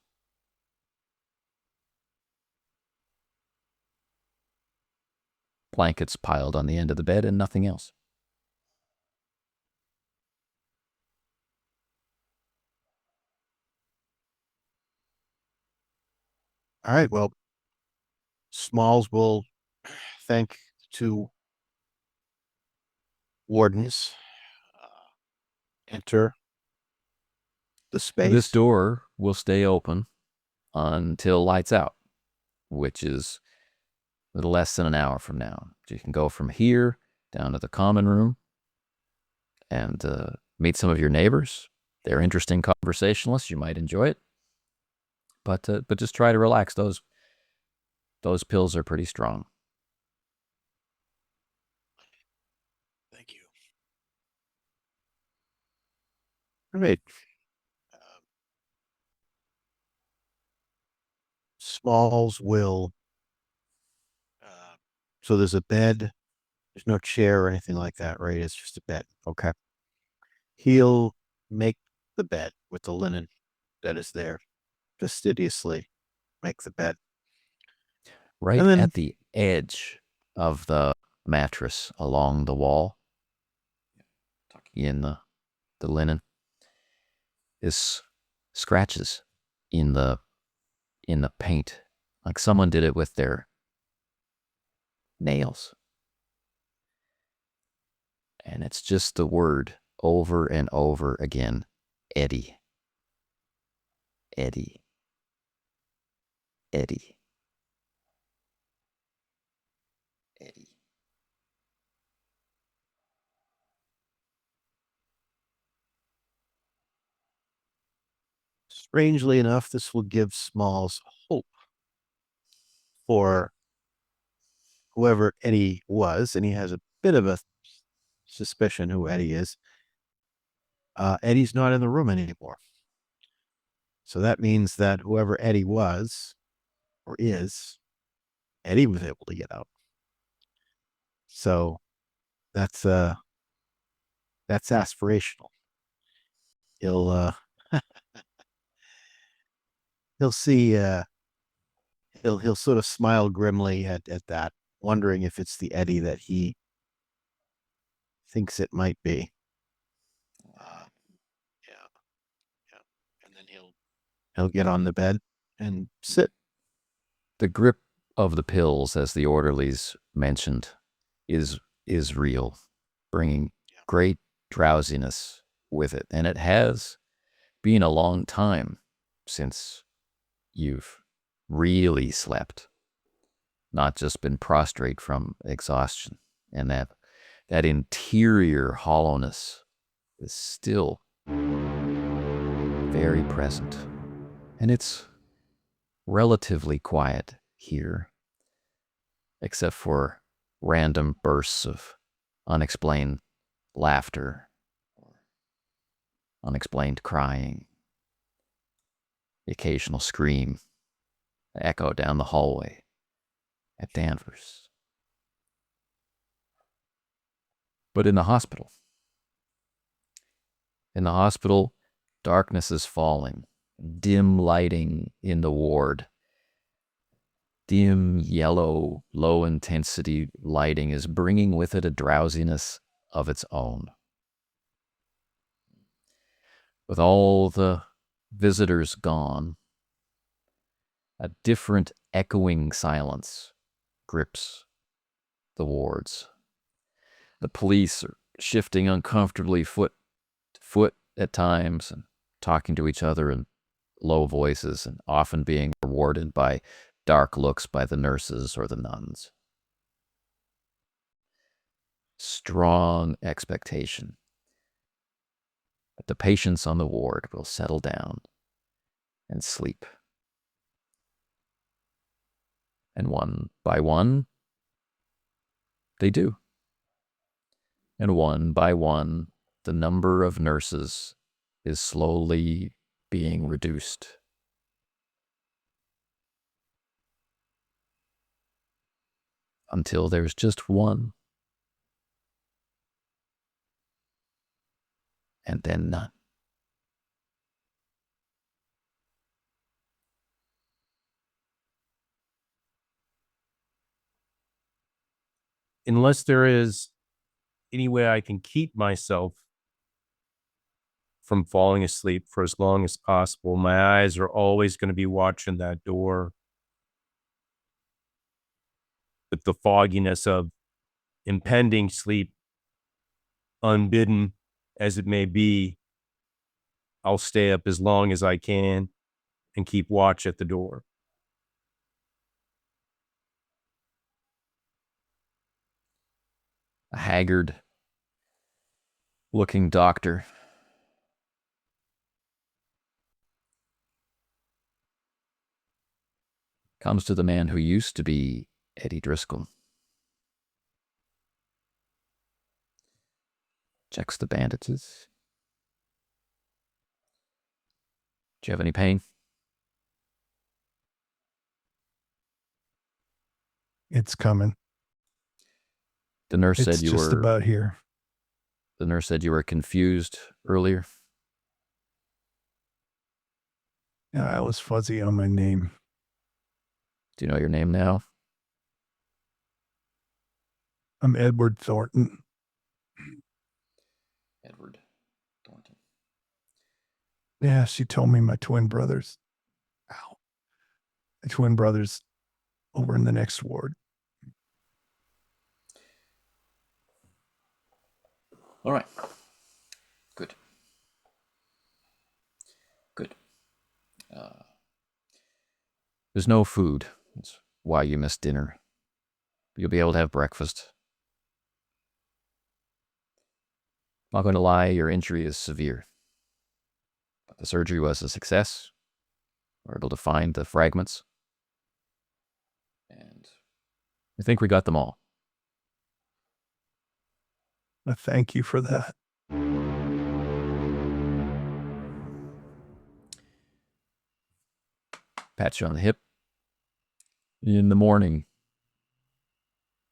Blankets piled on the end of the bed and nothing else. All right. Well, Smalls will thank the two wardens. Enter the space. This door will stay open until lights out, which is a little less than an hour from now. You can go from here down to the common room and meet some of your neighbors. They're interesting conversationalists. You might enjoy it. But just try to relax. Those pills are pretty strong. Thank you. All right. Smalls will. So there's a bed. There's no chair or anything like that, right? It's just a bed. Okay. He'll make the bed with the linen that is there. Fastidiously make the bed. Right And then- at the edge of the mattress along the wall, in the linen, is scratches in the paint, like someone did it with their nails. And it's just the word over and over again, Eddie. Eddie. Eddie. Eddie. Strangely enough, this will give Smalls hope for whoever Eddie was, and he has a bit of a suspicion who Eddie is. Eddie's not in the room anymore. So that means that whoever Eddie was or is, Eddie was able to get out. So that's aspirational. He'll he'll see he'll sort of smile grimly at that, wondering if it's the Eddie that he thinks it might be. Yeah. And then he'll get on the bed and sit. The grip of the pills, as the orderlies mentioned, is real, bringing great drowsiness with it. And it has been a long time since you've really slept, not just been prostrate from exhaustion. And that interior hollowness is still very present. And it's relatively quiet here, except for random bursts of unexplained laughter, or unexplained crying, the occasional scream, echo down the hallway at Danvers. But in the hospital, darkness is falling, dim lighting in the ward. Dim, yellow, low-intensity lighting is bringing with it a drowsiness of its own. With all the visitors gone, a different echoing silence grips the wards. The police are shifting uncomfortably foot to foot at times and talking to each other in low voices, and often being rewarded by dark looks by the nurses or the nuns. Strong expectation that the patients on the ward will settle down and sleep. And one by one, they do. And one by one, the number of nurses is slowly being reduced. Until there's just one. And then none. Unless there is any way I can keep myself from falling asleep for as long as possible, my eyes are always going to be watching that door with the fogginess of impending sleep, unbidden as it may be, I'll stay up as long as I can and keep watch at the door. A haggard-looking doctor comes to the man who used to be Eddie Driscoll. Checks the bandages. Do you have any pain? It's coming. The nurse It's said you just were about here. The nurse said you were confused earlier. Yeah, I was fuzzy on my name. Do you know your name now? I'm Edward Thornton. Edward Thornton. Yeah, she told me my twin brothers. Ow. My twin brothers over in the next ward. All right. Good. There's no food. That's why you missed dinner. You'll be able to have breakfast. Not going to lie, your injury is severe. But the surgery was a success. We were able to find the fragments. And I think we got them all. I thank you for that. Pat you on the hip. In the morning,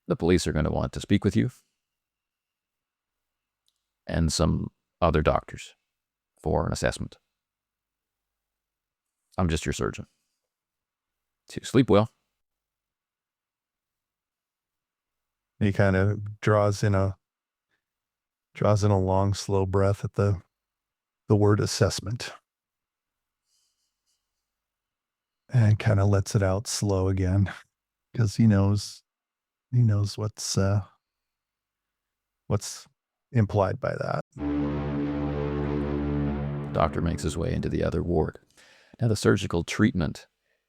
the police are going to want to speak with you. And some other doctors for an assessment. I'm just your surgeon. So sleep well. He kind of draws in a long, slow breath at the word assessment. And kind of lets it out slow again. Because he knows what's implied by that. Doctor makes his way into the other ward. Now the surgical treatment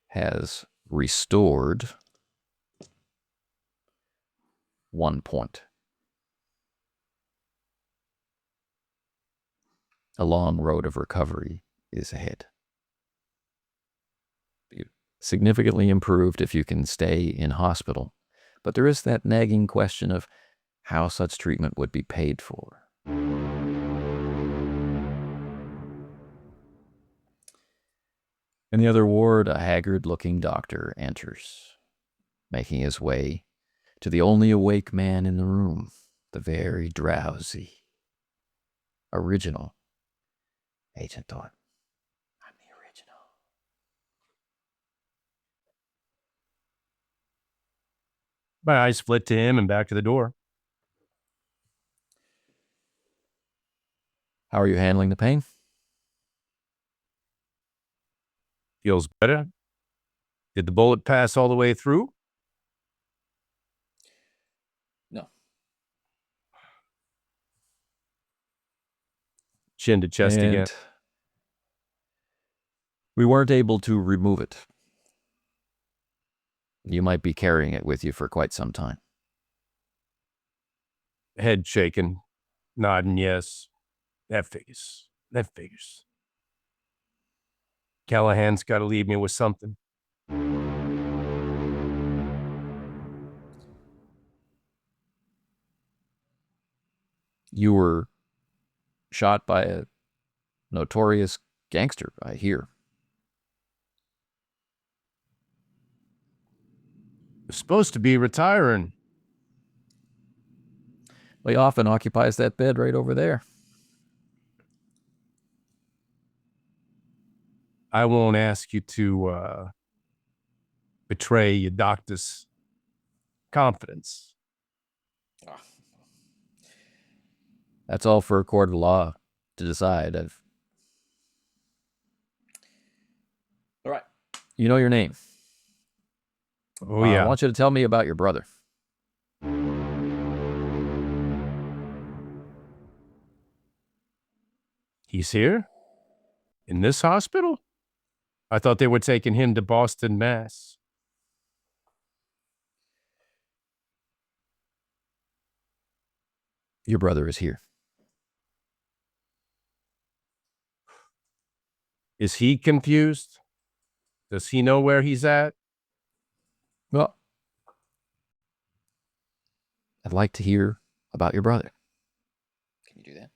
has restored 1 point. A long road of recovery is ahead. You significantly improved if you can stay in hospital, but there is that nagging question of how such treatment would be paid for. In the other ward, a haggard-looking doctor enters, making his way to the only awake man in the room, the very drowsy, original Agent Thornton. I'm the original. My eyes flit to him and back to the door. How are you handling the pain? Feels better. Did the bullet pass all the way through? No. Chin to chest again. And we weren't able to remove it. You might be carrying it with you for quite some time. Head shaking, nodding yes. That figures. Callahan's got to leave me with something. You were shot by a notorious gangster, I hear. You're supposed to be retiring. Well, he often occupies that bed right over there. I won't ask you to betray your doctor's confidence. That's all for a court of law to decide. All right. You know your name. Oh, I yeah. want you to tell me about your brother. He's here? In this hospital? I thought they were taking him to Boston, Mass. Your brother is here. Is he confused? Does he know where he's at? Well, I'd like to hear about your brother. Can you do that?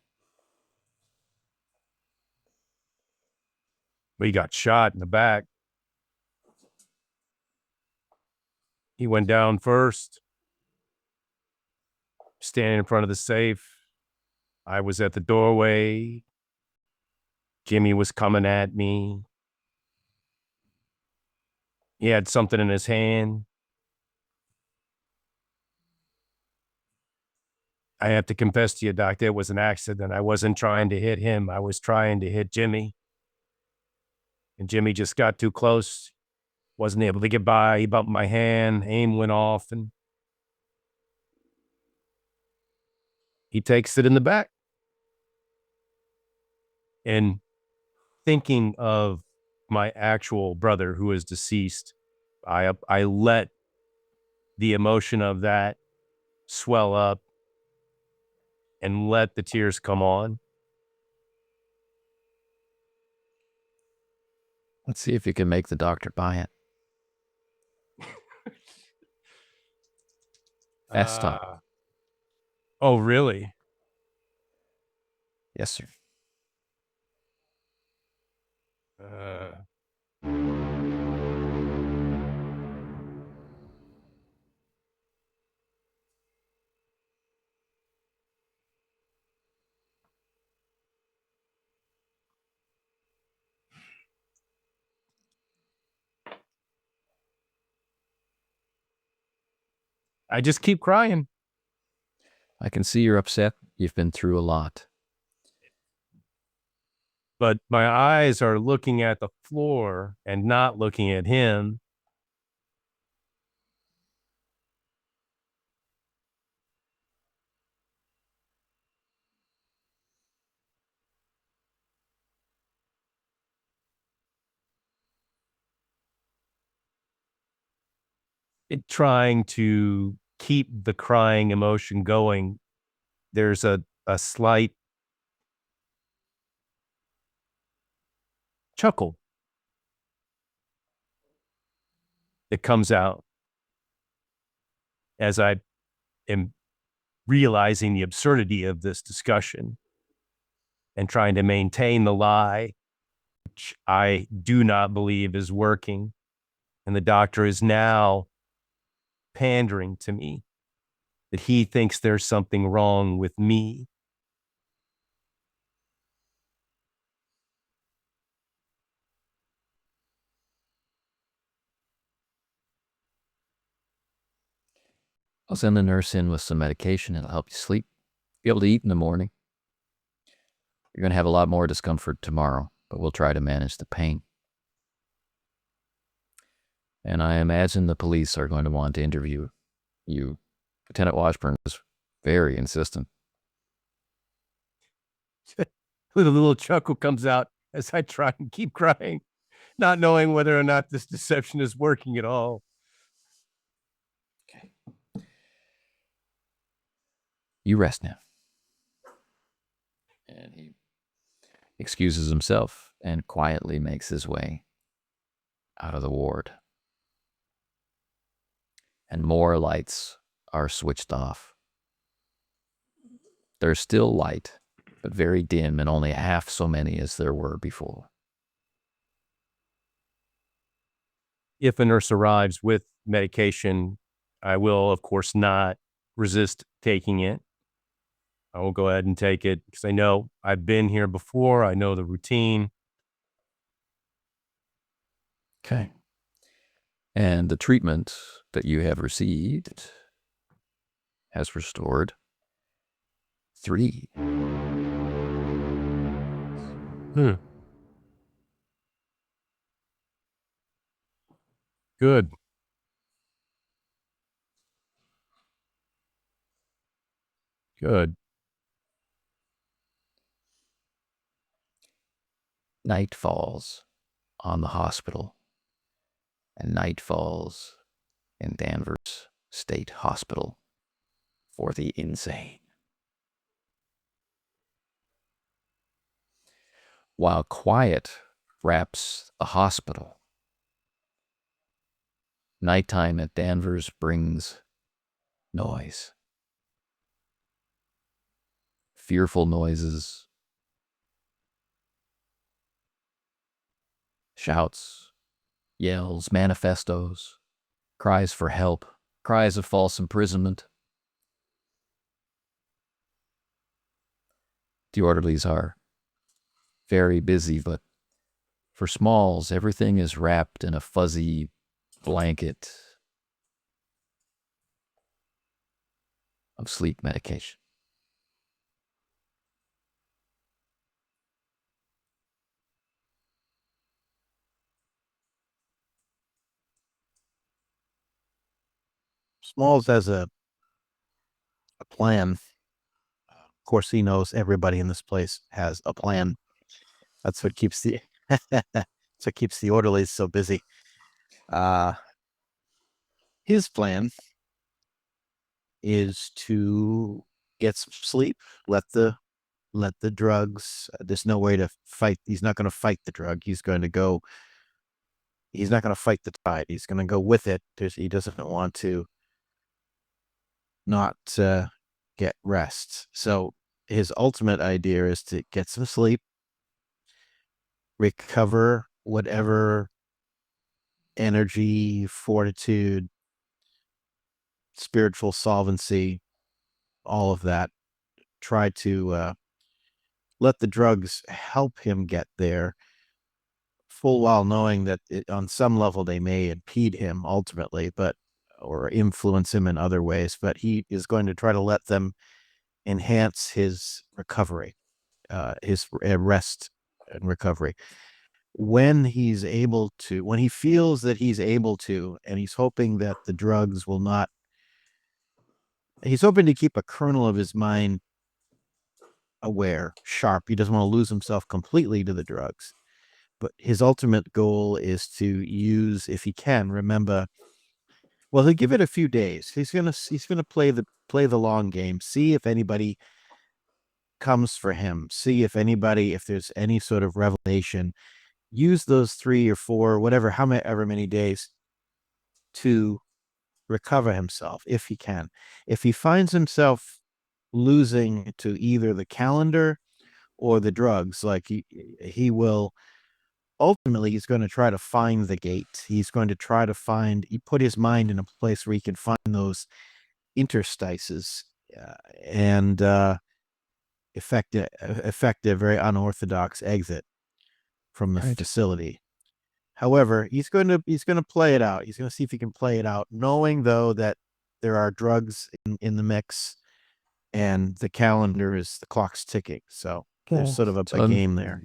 Well, he got shot in the back. He went down first. Standing in front of the safe. I was at the doorway. Jimmy was coming at me. He had something in his hand. I have to confess to you, Doctor, it was an accident. I wasn't trying to hit him. I was trying to hit Jimmy. And Jimmy just got too close. Wasn't able to get by. He bumped my hand. Aim went off, and he takes it in the back. And thinking of my actual brother who is deceased, I let the emotion of that swell up and let the tears come on. Let's see if you can make the doctor buy it. Fast stop. Oh, really? Yes, sir. I just keep crying. I can see you're upset. You've been through a lot. But my eyes are looking at the floor and not looking at him. Trying to keep the crying emotion going. There's a slight chuckle that comes out as I am realizing the absurdity of this discussion and trying to maintain the lie, which I do not believe is working. And the doctor is now pandering to me that he thinks there's something wrong with me. I'll send the nurse in with some medication. It'll help you sleep. Be able to eat in the morning. You're going to have a lot more discomfort tomorrow, but we'll try to manage the pain. And I imagine the police are going to want to interview you. Lieutenant Washburn is very insistent. With a little chuckle comes out as I try and keep crying, not knowing whether or not this deception is working at all. Okay. You rest now. And he excuses himself and quietly makes his way out of the ward. And more lights are switched off. There's still light, but very dim and only half so many as there were before. If a nurse arrives with medication, I will, of course, not resist taking it. I will go ahead and take it because I know I've been here before. I know the routine. Okay. And the treatment that you have received has restored 3. Good. Good. Night falls on the hospital, and night falls in Danvers State Hospital for the insane. While quiet wraps the hospital, nighttime at Danvers brings noise. Fearful noises, shouts, yells, manifestos, cries for help, cries of false imprisonment. The orderlies are very busy, but for Smalls, everything is wrapped in a fuzzy blanket of sleep medication. Smalls has a plan. Of course, he knows everybody in this place has a plan. That's what keeps the that's what keeps the orderlies so busy. His plan is to get some sleep, let the drugs. There's no way to fight. He's not going to fight the drug. He's not going to fight the tide. He's going to go with it. He doesn't want to not get rest. So his ultimate idea is to get some sleep, recover whatever energy, fortitude, spiritual solvency, all of that. Try to let the drugs help him get there, full while knowing that on some level they may impede him ultimately, or influence him in other ways. But he is going to try to let them enhance his recovery, his rest and recovery. When he feels that he's able to, and he's hoping that the drugs will not, he's hoping to keep a kernel of his mind aware, sharp. He doesn't want to lose himself completely to the drugs. But his ultimate goal is to use, if he can, remember, well, he'll give it a few days. He's gonna play the long game, see if anybody comes for him, see if there's any sort of revelation. Use those 3 or 4, however many days to recover himself, if he can. If he finds himself losing to either the calendar or the drugs, like he will, ultimately, he's going to try to find the gate. He's going to try to put his mind in a place where he can find those interstices and effect a very unorthodox exit from the facility. However, he's going to play it out. He's going to see if he can play it out, knowing though that there are drugs in the mix, and the clock's ticking. So there's sort of a game there.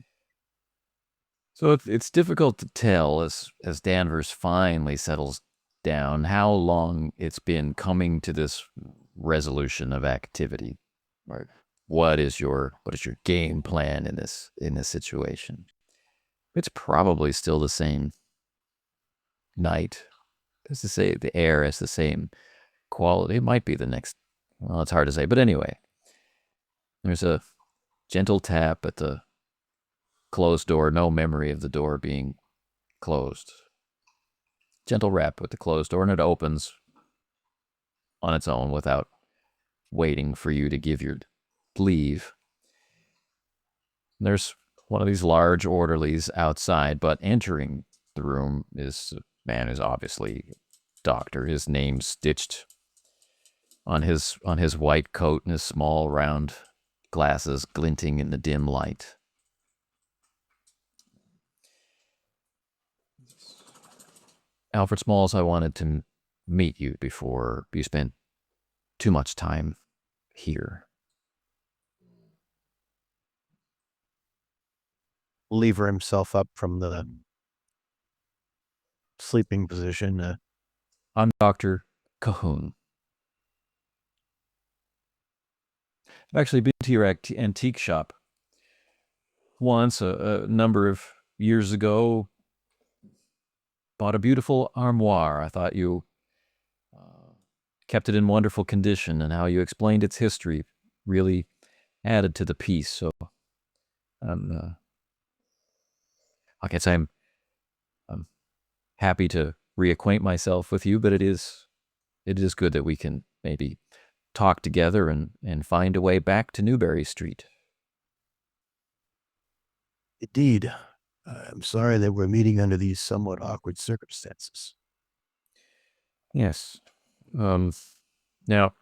So it's difficult to tell as Danvers finally settles down how long it's been coming to this resolution of activity. Right. What is your game plan in this situation? It's probably still the same night. As to say, the air has the same quality. It might be the next. Well, it's hard to say. But anyway, there's a gentle tap at the closed door. No memory of the door being closed. Gentle rap with the closed door, and it opens on its own without waiting for you to give your leave. There's one of these large orderlies outside, but entering the room is a man who's obviously a doctor. His name stitched on his white coat and his small round glasses glinting in the dim light. Alfred Smalls, I wanted to meet you before you spent too much time here. Lever himself up from the sleeping position. I'm Dr. Cahoon. I've actually been to your antique shop once, a number of years ago. Bought a beautiful armoire. I thought you kept it in wonderful condition, and how you explained its history really added to the piece. So I guess I'm happy to reacquaint myself with you, but it is good that we can maybe talk together and find a way back to Newbury Street. Indeed. I'm sorry that we're meeting under these somewhat awkward circumstances. Yes. Now,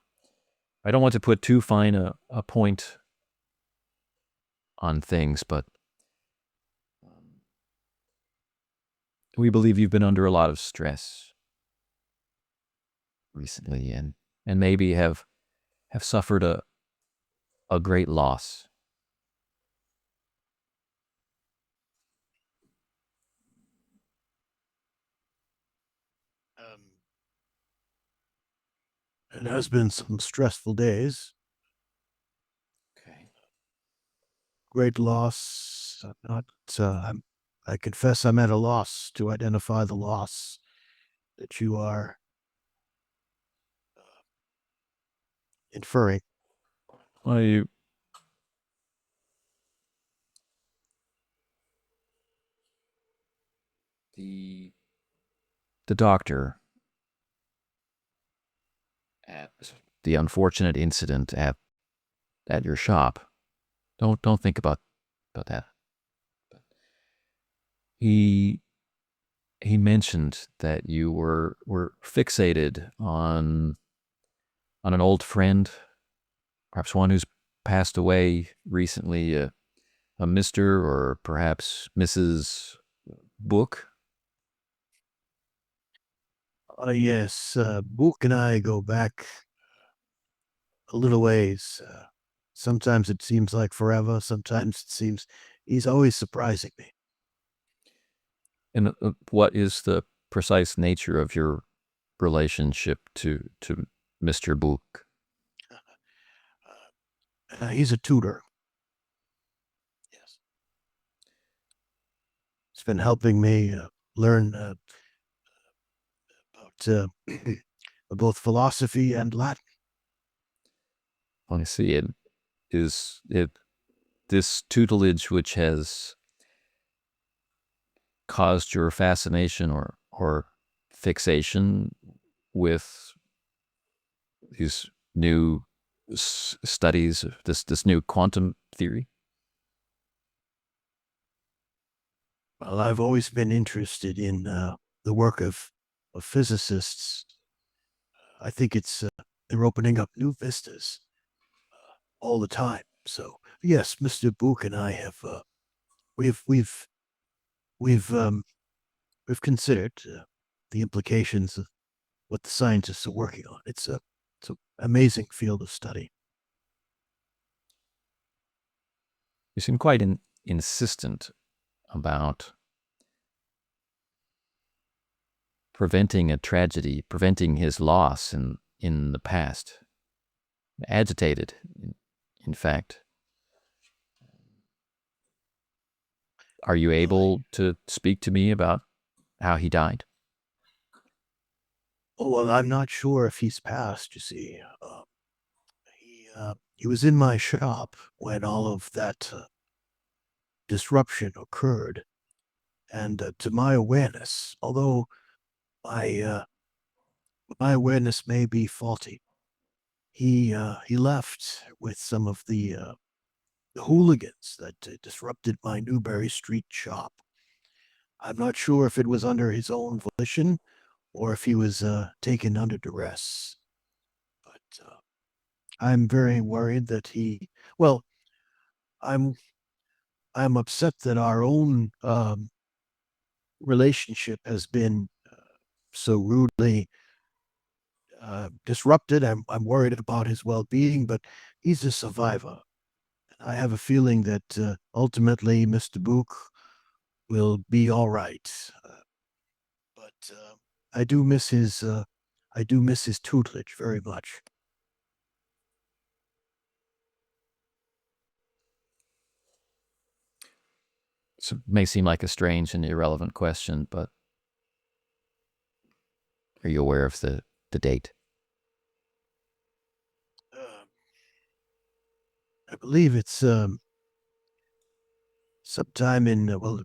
I don't want to put too fine a point on things, but we believe you've been under a lot of stress recently, and maybe have suffered a great loss. It has been some stressful days. Okay. Great loss. I confess I'm at a loss to identify the loss that you are inferring. Well, the doctor at the unfortunate incident at your shop. Don't think about that. He mentioned that you were fixated on an old friend, perhaps one who's passed away recently, a Mr. or perhaps Mrs. Book. Yes, Book and I go back a little ways. Sometimes it seems like forever. Sometimes it seems he's always surprising me. And what is the precise nature of your relationship to Mr. Book? He's a tutor. Yes. He's been helping me learn about both philosophy and Latin. I see. It is this tutelage which has caused your fascination or fixation with these new studies, this new quantum theory? Well, I've always been interested in the work of physicists. I think they're opening up new vistas all the time. So yes, Mr. Book and I have we've considered the implications of what the scientists are working on. It's an amazing field of study. You seem quite insistent about preventing a tragedy, preventing his loss in the past. Agitated, in fact. Are you able to speak to me about how he died? Oh, well, I'm not sure if he's passed, you see. He was in my shop when all of that disruption occurred. And to my awareness, although my awareness may be faulty, he left with some of the hooligans that disrupted my Newbury Street shop. I'm not sure if it was under his own volition or if he was taken under duress. But I'm very worried that I'm upset that our own relationship has been so rudely disrupted. I'm worried about his well-being, but he's a survivor. I have a feeling that ultimately Mr. Book will be all right. But I do miss his tutelage very much. It may seem like a strange and irrelevant question, but are you aware of the date? I believe it's sometime in November.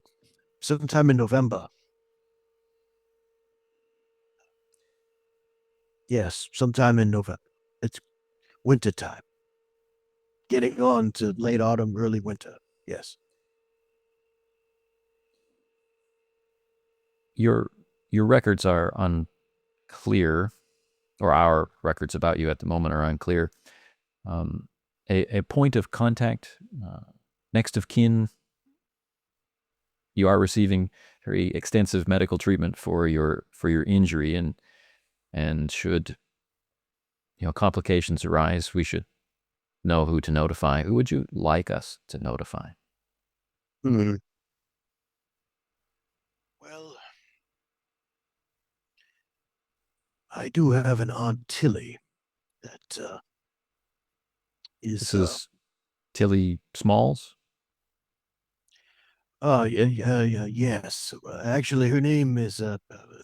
Yes, sometime in November. It's winter time. Getting on to late autumn, early winter. Yes. Your records are unclear, or our records about you at the moment are unclear. A point of contact, next of kin. You are receiving very extensive medical treatment for your injury, and should complications arise, we should know who to notify. Who would you like us to notify? Well, I do have an Aunt Tilly that is. This is Tilly Smalls. Yes. Actually, her name is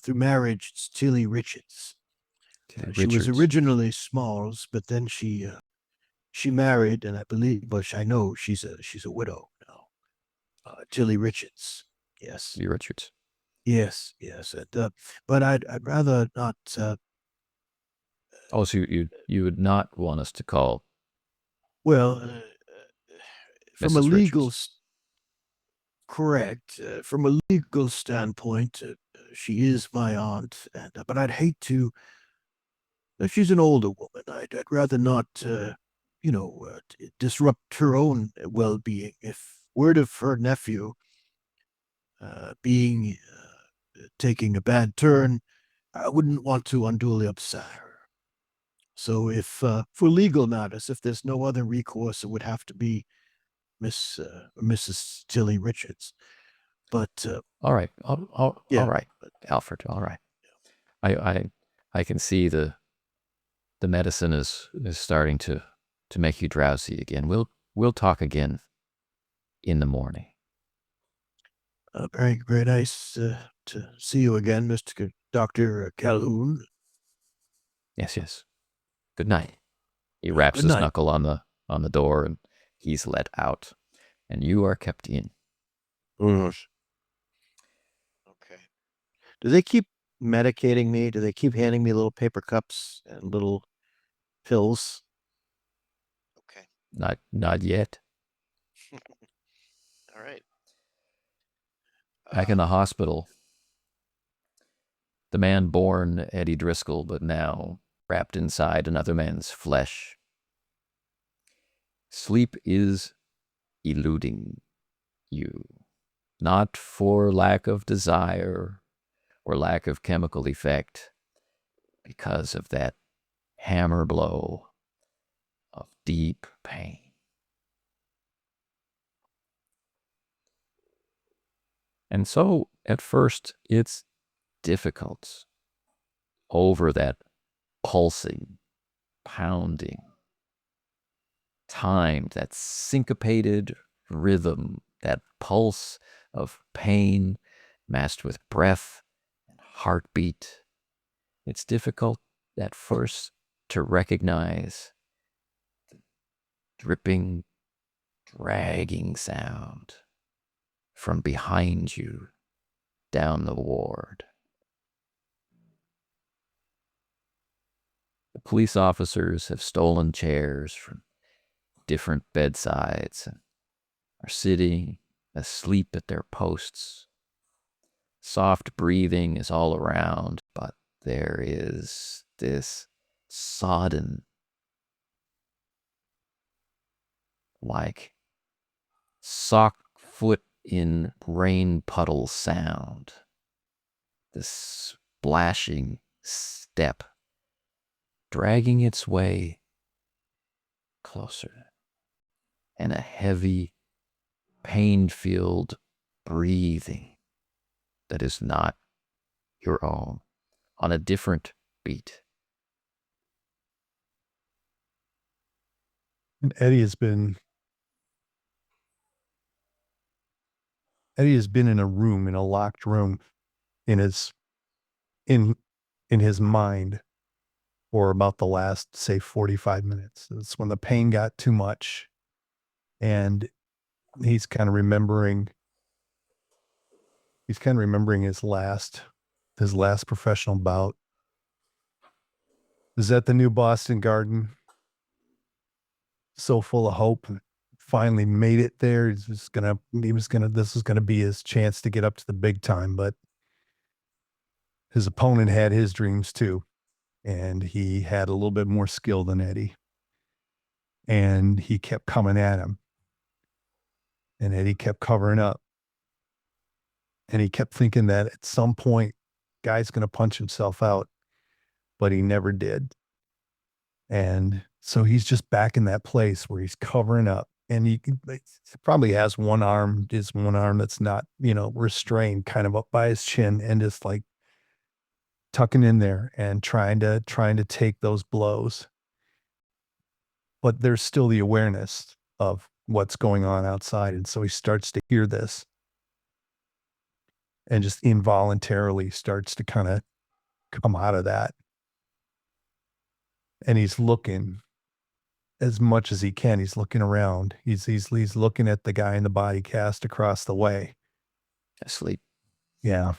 through marriage. It's Tilly Richards. She was originally Smalls, but then she married, and I believe, but I know she's a widow now. Tilly Richards. Yes. Tilly Richards. Yes. And, but I'd rather not. So you would not want us to call? Well, from a Mrs. legal, Richards. Correct. From a legal standpoint, she is my aunt, and but I'd hate to. She's an older woman. I'd rather not, disrupt her own well-being. If word of her nephew being taking a bad turn, I wouldn't want to unduly upset her. So if for legal matters, if there's no other recourse, it would have to be Mrs. Tilly Richards. But all right, all right, but, Alfred. All right, I can see the medicine is starting to make you drowsy again. We'll talk again in the morning. Very, very nice to see you again, Mr. Dr. Calhoun. Yes. Good night. He raps his knuckle on the door, and he's let out, and you are kept in. Okay. Do they keep medicating me? Do they keep handing me little paper cups and little pills? Okay. Not yet. All right. Back in the hospital, the man born Eddie Driscoll, but now wrapped inside another man's flesh. Sleep is eluding you, not for lack of desire or lack of chemical effect, because of that hammer blow of deep pain. And so, at first, it's difficult over that pulsing, pounding time, that syncopated rhythm, that pulse of pain matched with breath and heartbeat. It's difficult at first to recognize the dripping, dragging sound from behind you down the ward. The police officers have stolen chairs from different bedsides and are sitting asleep at their posts. Soft breathing is all around, but there is this sodden, like sock foot in rain puddle sound. This splashing step dragging its way closer, and a heavy, pain-filled breathing that is not your own, on a different beat. And Eddie has been Eddie has been in a locked room in his mind for about the last, say, 45 minutes. It's when the pain got too much, and he's kind of remembering his last professional bout. Is at the New Boston Garden. So full of hope, finally made it there. This was gonna be his chance to get up to the big time, but his opponent had his dreams too, and he had a little bit more skill than Eddie, and he kept coming at him, and Eddie kept covering up, and he kept thinking that at some point guy's gonna punch himself out, but he never did. And so he's just back in that place where he's covering up, and he probably has one arm that's not, restrained, kind of up by his chin, and just like tucking in there and trying to take those blows. But there's still the awareness of what's going on outside. And so he starts to hear this and just involuntarily starts to kind of come out of that. And he's looking as much as he can. He's looking around. He's looking at the guy in the body cast across the way. Asleep. Yeah.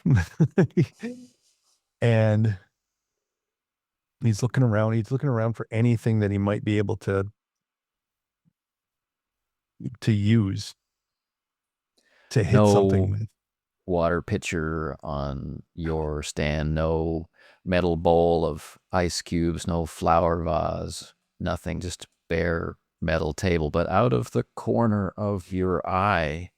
And he's looking around. He's looking around for anything that he might be able to use to hit something with. Water pitcher on your stand, no metal bowl of ice cubes, no flower vase, nothing, just bare metal table. But out of the corner of your eye,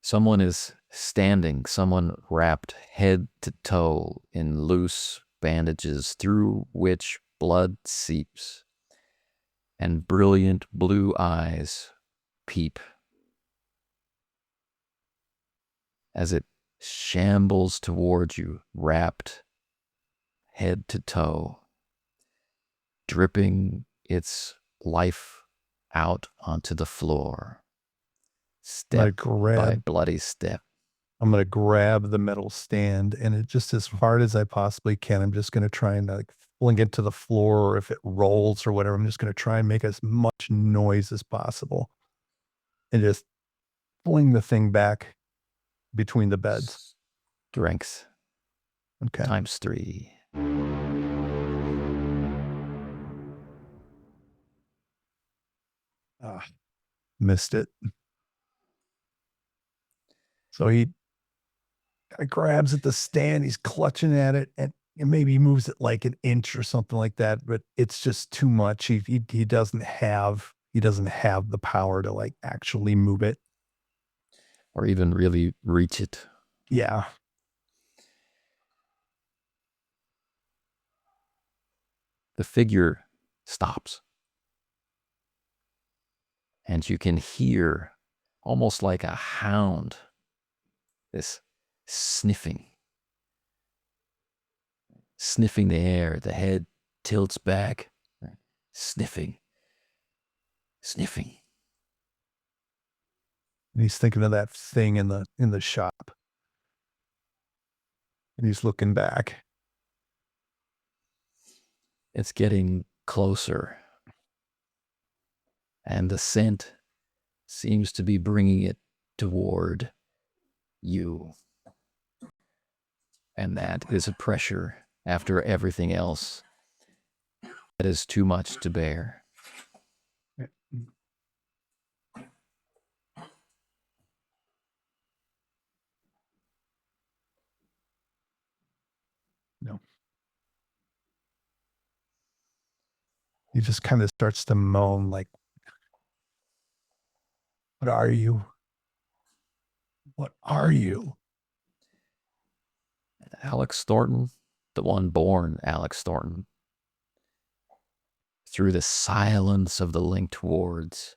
someone is standing, someone wrapped head to toe in loose bandages through which blood seeps and brilliant blue eyes peep as it shambles towards you, wrapped head to toe, dripping its life out onto the floor, step by bloody step. I'm going to grab the metal stand, and it just as hard as I possibly can, I'm just going to try and like fling it to the floor, or if it rolls or whatever, I'm just going to try and make as much noise as possible and just fling the thing back between the beds. Strength. Okay. Times 3. Missed it. So he grabs at the stand, he's clutching at it, and maybe he moves it like an inch or something like that, but it's just too much. He doesn't have the power to like actually move it or even really reach it. Yeah. The figure stops. And you can hear, almost like a hound, this sniffing the air. The head tilts back, sniffing. And he's thinking of that thing in the shop. And he's looking back. It's getting closer. And the scent seems to be bringing it toward you. And that is a pressure after everything else that is too much to bear. No. He just kind of starts to moan like, "What are you? What are you?" Alex Thornton, the one born Alex Thornton, through the silence of the linked wards,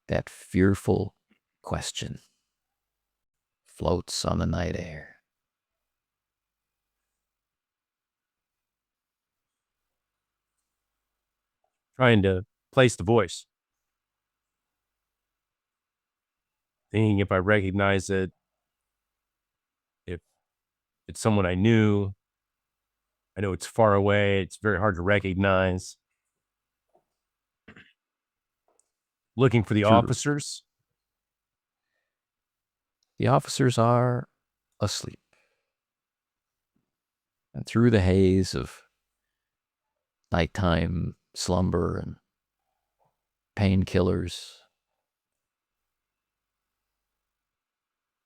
that fearful question floats on the night air. Trying to place the voice. thinking if I recognize it, if it's someone I knew. I know it's far away. It's very hard to recognize. Looking for the True. officers. The officers are asleep. And through the haze of nighttime slumber and painkillers,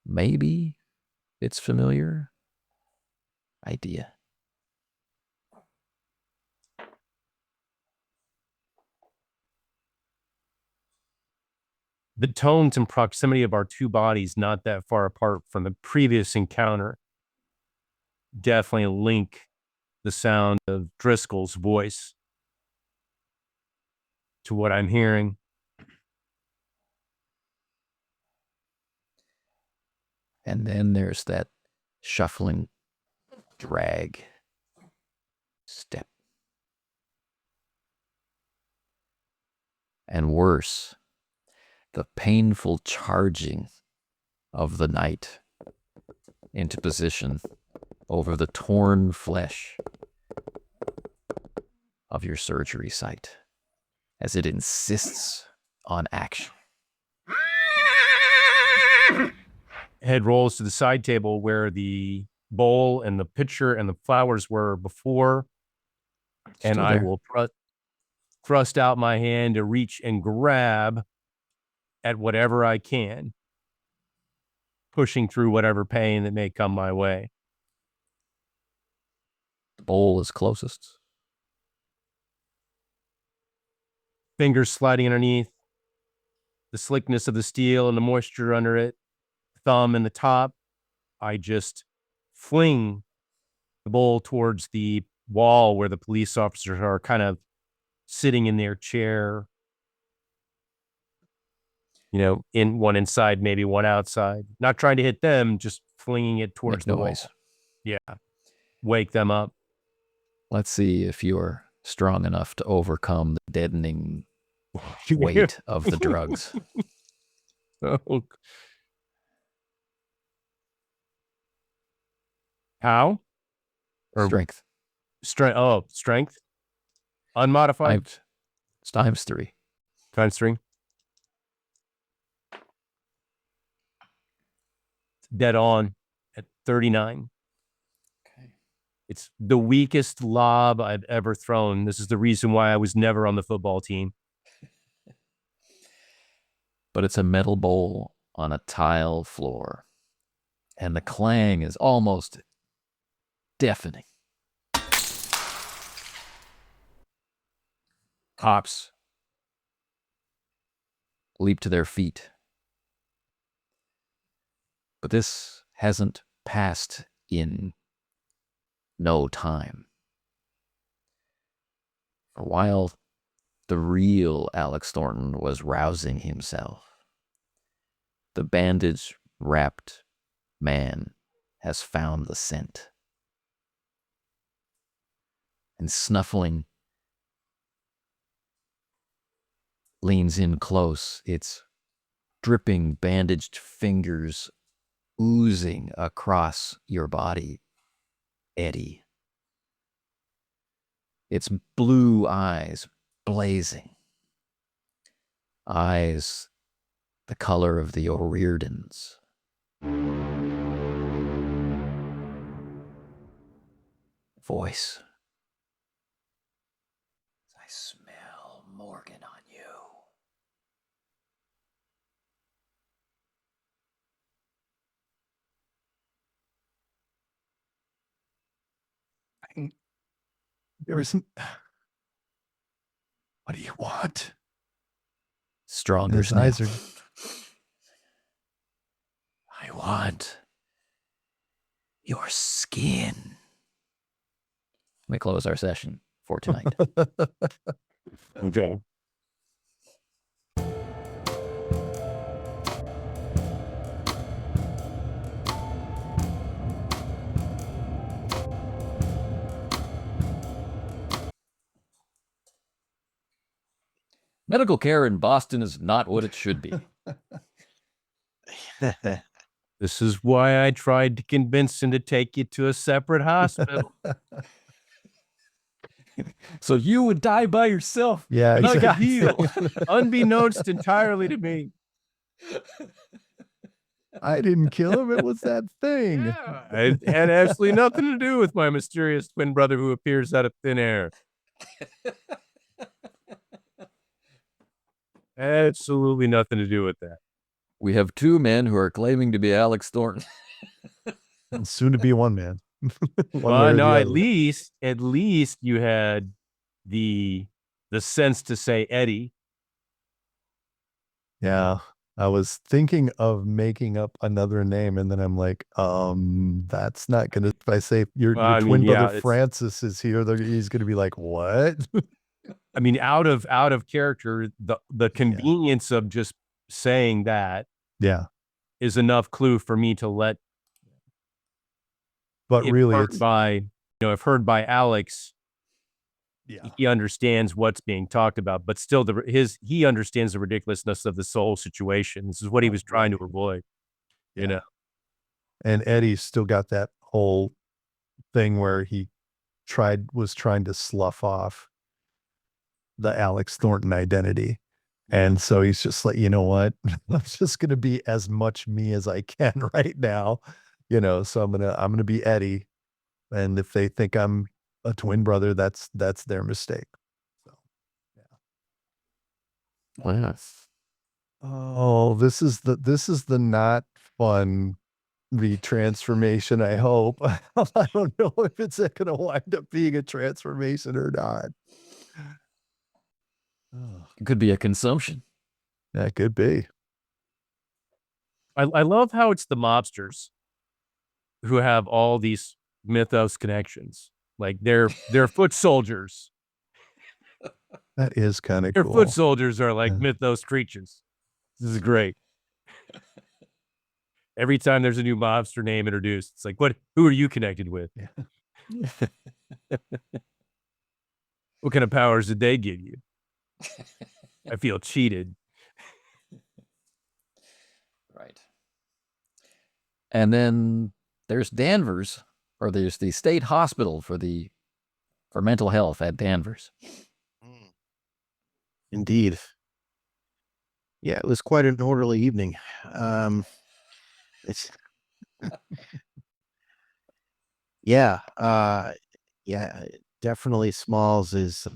maybe it's familiar idea. The tones and proximity of our two bodies, not that far apart from the previous encounter, definitely link the sound of Driscoll's voice to what I'm hearing. And then there's that shuffling drag step. And worse, the painful charging of the knight into position over the torn flesh of your surgery site as it insists on action. Head rolls to the side table where the bowl and the pitcher and the flowers were before. And Still I there. will thrust out my hand to reach and grab at whatever I can, pushing through whatever pain that may come my way. The bowl is closest. Fingers sliding underneath, the slickness of the steel and the moisture under it, thumb in the top. I just fling the bowl towards the wall where the police officers are kind of sitting in their chair. You know, in one inside, maybe one outside. Not trying to hit them, just flinging it towards Make the noise. wall. Yeah. Wake them up. Let's see if you're strong enough to overcome the deadening weight of the drugs. Oh. How? Or Strength. Strength. Unmodified. It's times 3. Times 3. Dead on at 39. Okay. It's the weakest lob I've ever thrown. This is the reason why I was never on the football team. But it's a metal bowl on a tile floor. And the clang is almost deafening. Cops leap to their feet. But this hasn't passed in no time. For while the real Alex Thornton was rousing himself, the bandage-wrapped man has found the scent. And snuffling, leans in close, its dripping bandaged fingers oozing across your body, Eddie. Its blue eyes blazing. Eyes the color of the O'Riordans. Voice. I smell Morgan on you. There isn't. What do you want? Stronger His eyes sniff. are. I want your skin. Let me close our session for tonight. Okay. Medical care in Boston is not what it should be. This is why I tried to convince him to take you to a separate hospital. So you would die by yourself. Yeah, Like a exactly. heel. Unbeknownst entirely to me. I didn't kill him. It was that thing. Yeah, it had absolutely nothing to do with my mysterious twin brother who appears out of thin air. Absolutely nothing to do with that. We have two men who are claiming to be Alex Thornton. And soon to be one man. One way Well, or no, the at other. least you had the sense to say Eddie. Yeah. I was thinking of making up another name, and then I'm like, that's not gonna. If I say your Well, I mean, twin yeah, brother it's- Francis is here, he's gonna be like, what? I mean, out of character, the convenience of just saying that Yeah. is enough clue for me to let. But if really, heard it's by if heard by Alex, yeah. he understands what's being talked about, but still he understands the ridiculousness of this whole situation. This is what he was trying to avoid. You know, And Eddie's still got that whole thing where he was trying to slough off the Alex Thornton identity. And so he's just like, you know what? I'm just gonna be as much me as I can right now. So I'm gonna be Eddie. And if they think I'm a twin brother, that's their mistake. So Wow. oh, this is the not fun retransformation, I hope. I don't know if it's gonna wind up being a transformation or not. Oh, It could be a consumption. that could be. I love how it's the mobsters who have all these mythos connections. Like they're foot soldiers. That is kind of Their cool. foot soldiers are like Yeah. mythos creatures. This is great. Every time there's a new mobster name introduced, it's like, who are you connected with? Yeah. What kind of powers did they give you? I feel cheated. Right. And then there's Danvers, or there's the state hospital for mental health at Danvers. Indeed. Yeah, it was quite an orderly evening. It's yeah, definitely Smalls is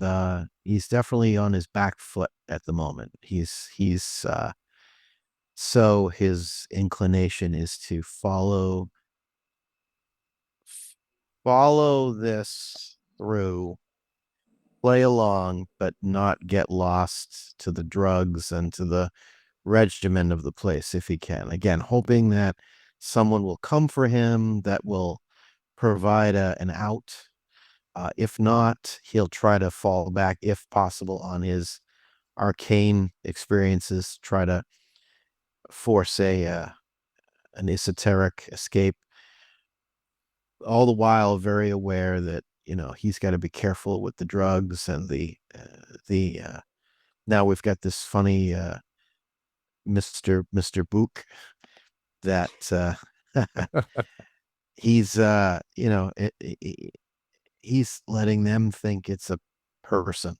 he's definitely on his back foot at the moment. So his inclination is to follow this through, play along, but not get lost to the drugs and to the regimen of the place if he can. Again, hoping that someone will come for him that will provide an out. If not, he'll try to fall back, if possible, on his arcane experiences, try to force an esoteric escape. All the while very aware that, he's got to be careful with the drugs and now we've got this funny Mr. Book that he's he's letting them think it's a person.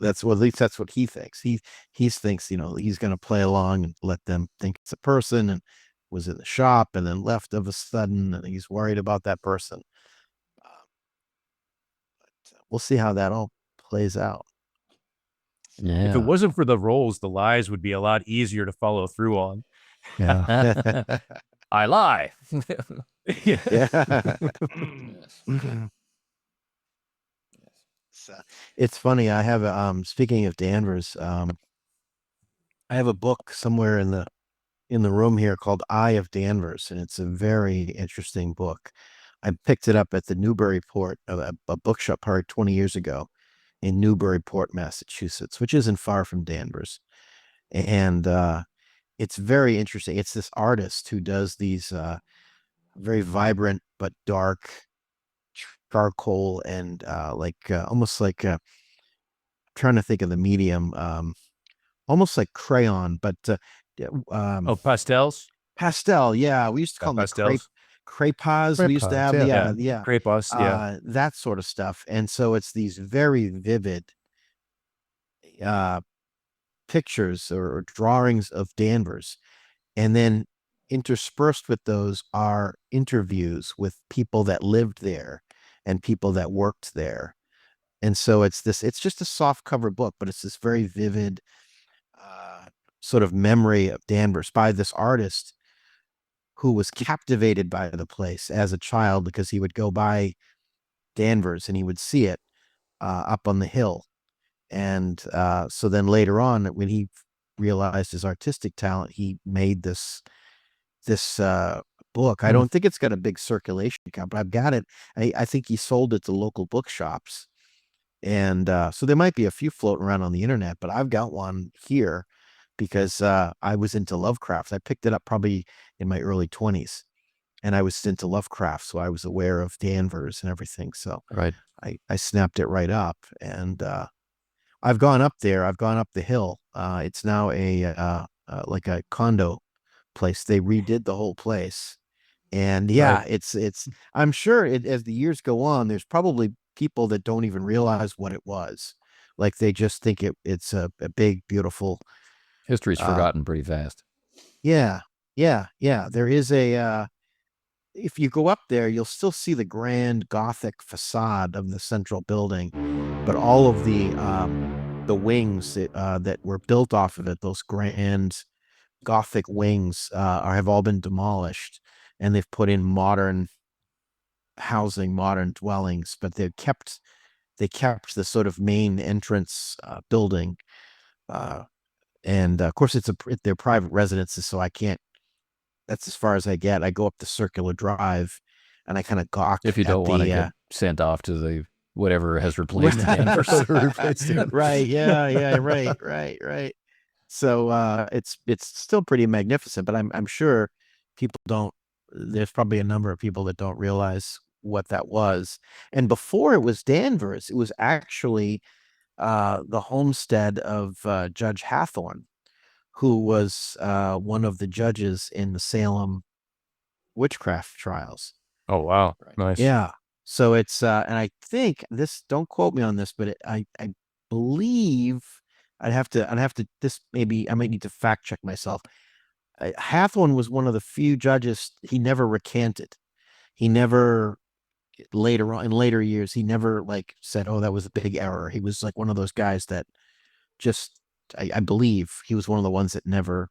At least that's what he thinks. He thinks, he's going to play along and let them think it's a person, and was in the shop and then left of a sudden, and he's worried about that person. But we'll see how that all plays out. Yeah. If it wasn't for the roles, the lies would be a lot easier to follow through on. Yeah. I lie. Yeah. It's funny. I have speaking of Danvers, I have a book somewhere in the room here called Eye of Danvers, and it's a very interesting book. I picked it up at the Newburyport, a bookshop probably 20 years ago in Newburyport, Massachusetts, which isn't far from Danvers. And it's very interesting. It's this artist who does these very vibrant but dark charcoal and almost like trying to think of the medium, almost like crayon, but Oh, pastels. pastel. Yeah, we used to call them Pastels. crepes. We used to have Yeah. Crepes. Yeah. that sort of stuff. And so it's these very vivid pictures or drawings of Danvers. And then interspersed with those are interviews with people that lived there and people that worked there. And so it's just a soft cover book, but it's this very vivid sort of memory of Danvers by this artist who was captivated by the place as a child because he would go by Danvers and he would see it up on the hill. And so then later on, when he realized his artistic talent, he made this book. I don't think it's got a big circulation count, but I've got it. I think he sold it to local bookshops. And so there might be a few floating around on the internet, but I've got one here because I was into Lovecraft. I picked it up probably in my early 20s, and I was into Lovecraft, so I was aware of Danvers and everything. So Right. I snapped it right up, and I've gone up there. I've gone up the hill. It's now like a condo place. They redid the whole place, and yeah, Right. it's. I'm sure as the years go on, there's probably people that don't even realize what it was. Like they just think it's a big, beautiful. History's forgotten pretty fast. Yeah. There is if you go up there, you'll still see the grand Gothic facade of the central building, but all of the wings that were built off of it, those grand Gothic wings, have all been demolished, and they've put in modern housing, modern dwellings, but they kept the sort of main entrance building, and of course they're private residences, so I can't. That's as far as I get. I go up the circular drive, and I kind of gawk. If you don't want to get sent off to the whatever has replaced Danvers. Right. Yeah. Right. So it's still pretty magnificent, but I'm sure people don't. There's probably a number of people that don't realize what that was. And before it was Danvers, it was actually the homestead of Judge Hathorne, who was one of the judges in the Salem witchcraft trials. Oh wow. Nice. Yeah. So it's and I think this. Don't quote me on this, but I believe I'd have to. This maybe I might need to fact check myself. Hathorne was one of the few judges. He never recanted. He never later on in later years. He never like said, "Oh, that was a big error." He was like one of those guys that just. I believe he was one of the ones that never,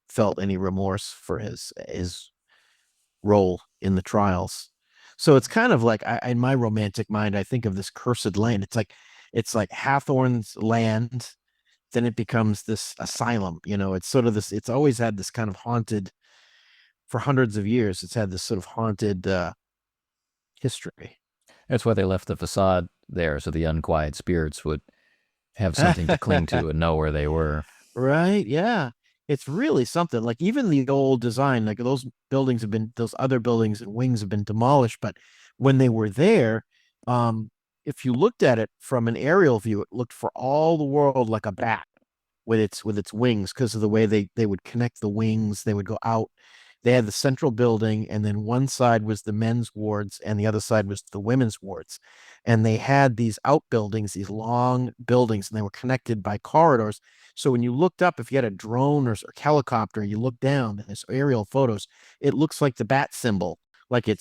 felt any remorse for his role in the trials. So it's kind of like in my romantic mind, I think of this cursed land. It's like Hathorne's land, then it becomes this asylum. It's sort of this. It's always had this kind of haunted, for hundreds of years. It's had this sort of haunted history. That's why they left the facade there, so the unquiet spirits would have something to cling to and know where they were. Right. Yeah. It's really something. Like even the old design, like those other buildings and wings have been demolished. But when they were there, if you looked at it from an aerial view, it looked for all the world like a bat with its wings, because of the way they would connect the wings. They would go out. They had the central building, and then one side was the men's wards and the other side was the women's wards. And they had these outbuildings, these long buildings, and they were connected by corridors. So when you looked up, if you had a drone or helicopter, you look down in this aerial photos, it looks like the bat symbol. Like it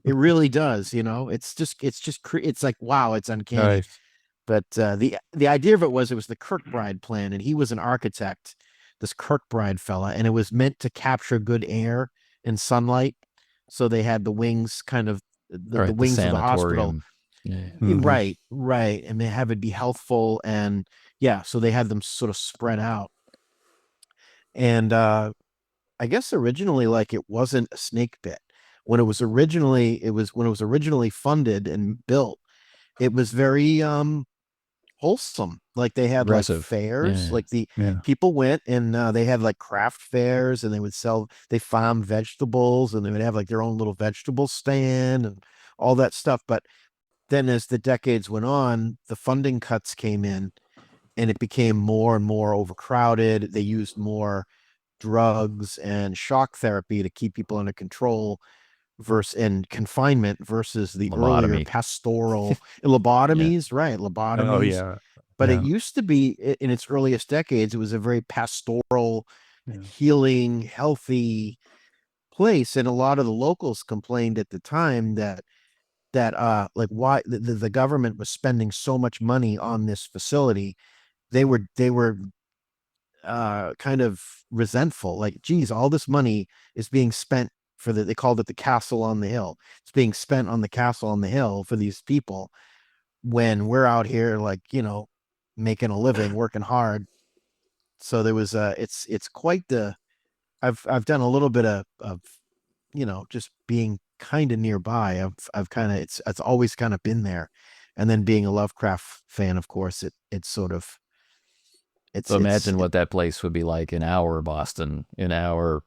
really does, it's like, wow, it's uncanny. Nice. But the idea of it was the Kirkbride plan, and he was an architect, this Kirkbride fella, and it was meant to capture good air and sunlight. So they had the wings, kind of the wings of the hospital. Yeah. Mm-hmm. Right. And they have it be healthful, and yeah, so they had them sort of spread out. And I guess originally, like, it wasn't a snake pit. When it was originally funded and built, it was very wholesome. Like they had Aggressive. like fairs, Yeah. like the people went and they had like craft fairs, and they farm vegetables, and they would have like their own little vegetable stand and all that stuff. But then as the decades went on, the funding cuts came in, and it became more and more overcrowded. They used more drugs and shock therapy to keep people under control and confinement versus the earlier Lobotomy. pastoral lobotomies, right? Lobotomies. Oh yeah. But Yeah. it used to be in its earliest decades, it was a very pastoral, Yeah. healing, healthy place. And a lot of the locals complained at the time that like why the government was spending so much money on this facility. They were kind of resentful, like, geez, all this money is being spent for they called it the castle on the hill. It's being spent on the castle on the hill for these people when we're out here, like, making a living, working hard. So there was it's quite the I've done a little bit of just being kind of nearby. I've kind of it's always kind of been there. And then being a Lovecraft fan, of course, it's sort of So imagine what that place would be like in our Boston, in our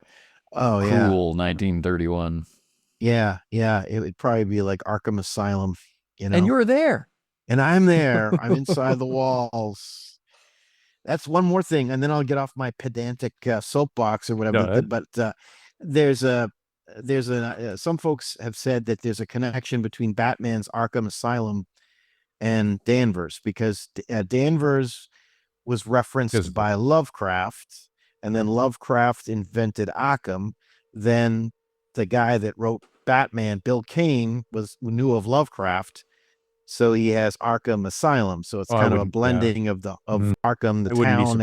cool 1931. Yeah, it would probably be like Arkham Asylum, And you were there. And I'm there. I'm inside the walls. That's one more thing, and then I'll get off my pedantic soapbox or whatever. But there's some folks have said that there's a connection between Batman's Arkham Asylum and Danvers, because Danvers was referenced by Lovecraft, and then Lovecraft invented Arkham. Then the guy that wrote Batman, Bill Kane, knew of Lovecraft, so he has Arkham Asylum. So it's kind of a blending of Arkham, the town,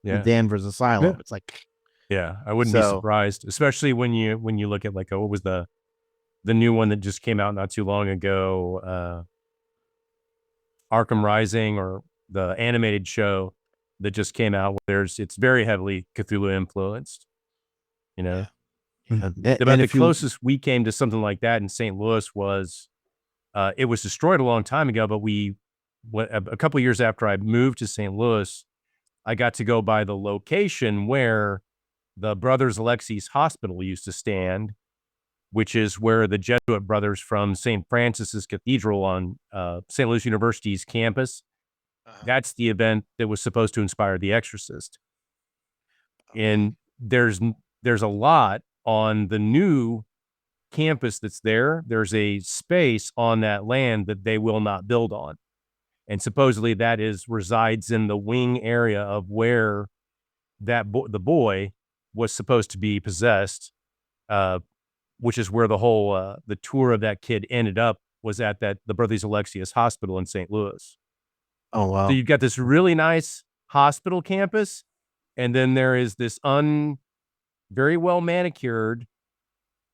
and Danvers Asylum. It's like, I wouldn't be surprised, especially when you look at, like, what was the new one that just came out not too long ago, Arkham Rising, or the animated show that just came out, where it's very heavily Cthulhu influenced, Yeah. About the closest we came to something like that in St. Louis was, it was destroyed a long time ago, but a couple of years after I moved to St. Louis, I got to go by the location where the Brothers Alexi's Hospital used to stand, which is where the Jesuit brothers from St. Francis's Cathedral on St. Louis University's campus. That's the event that was supposed to inspire The Exorcist. And there's a lot on the new campus that's there. There's a space on that land that they will not build on. And supposedly that resides in the wing area of where the boy was supposed to be possessed, which is where the whole the tour of that kid ended up, was at the Brothers Alexius Hospital in St. Louis. Oh, wow. So you've got this really nice hospital campus, and then there is this very well manicured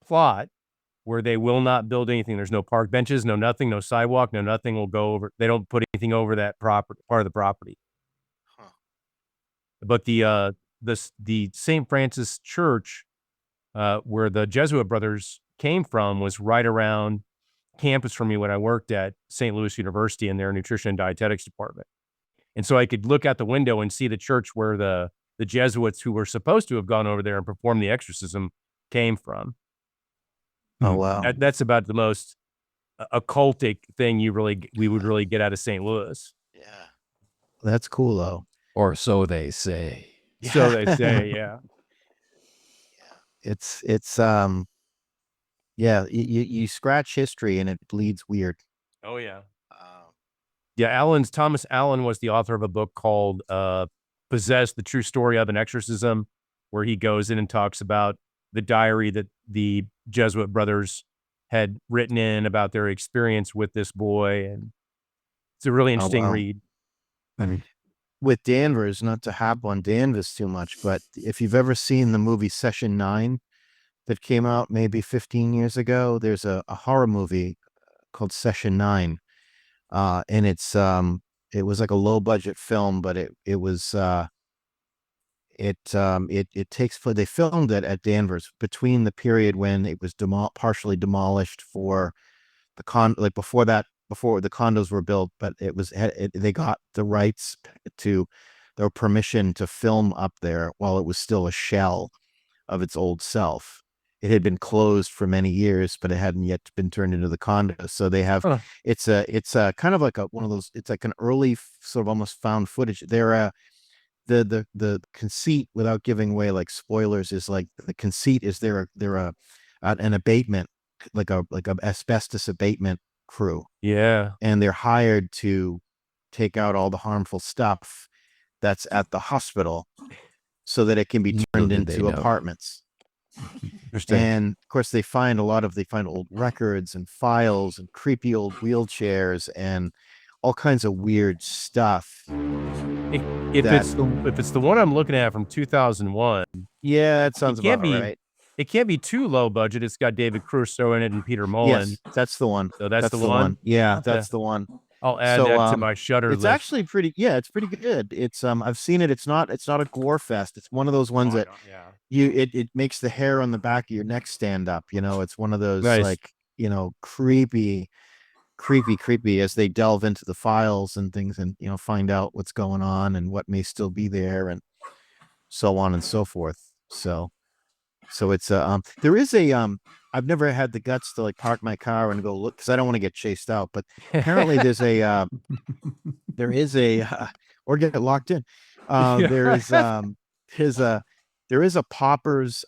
plot where they will not build anything. There's no park benches, no nothing, no sidewalk, no nothing will go over. They don't put anything over that part of the property. Huh. But the St. Francis Church, where the Jesuit brothers came from, was right around campus for me when I worked at St. Louis University in their nutrition and dietetics department. And so I could look out the window and see the church where the Jesuits who were supposed to have gone over there and performed the exorcism came from. Oh, wow. That's about the most occultic thing we would really get out of St. Louis. Yeah. That's cool, though. Or so they say. So they say, yeah. It's you scratch history and it bleeds weird. Oh yeah. Thomas Allen was the author of a book called Possessed, the True Story of an Exorcism, where he goes in and talks about the diary that the Jesuit brothers had written in about their experience with this boy. And it's a really interesting read. With Danvers, not to hop on Danvers too much, but if you've ever seen the movie Session 9 that came out maybe 15 years ago, there's a horror movie called Session 9. And it was like a low budget film, but it takes place. They filmed it at Danvers between the period when it was partially demolished for the before the condos were built, but they got the rights their permission to film up there while it was still a shell of its old self. it had been closed for many years, but it hadn't yet been turned into the condo. So they have it's a kind of like one of those. It's like an early sort of almost found footage. They're the conceit, without giving away like spoilers, is like the conceit is they're an abatement, like a asbestos abatement crew, Yeah. and they're hired to take out all the harmful stuff that's at the hospital so that it can be turned did they into know. apartments. Interesting. And of course they find old records and files and creepy old wheelchairs and all kinds of weird stuff. If it's the one I'm looking at from 2001, yeah, that sounds about right. It can't be too low budget. It's got David Crusoe in it and Peter Mullen. Yes, that's the one. So that's the one. Yeah, Okay. that's the one. I'll add that to my Shudder list. It's actually pretty. Yeah, it's pretty good. It's I've seen it. It's not a gore fest. It's one of those ones that it makes the hair on the back of your neck stand up. You know, it's one of those like, you know, creepy as they delve into the files and things, and you know, find out what's going on and what may still be there and so on and so forth. So it's there is a I've never had the guts to like park my car and go look because I don't want to get chased out, but apparently there's a or get locked in. There is a pauper's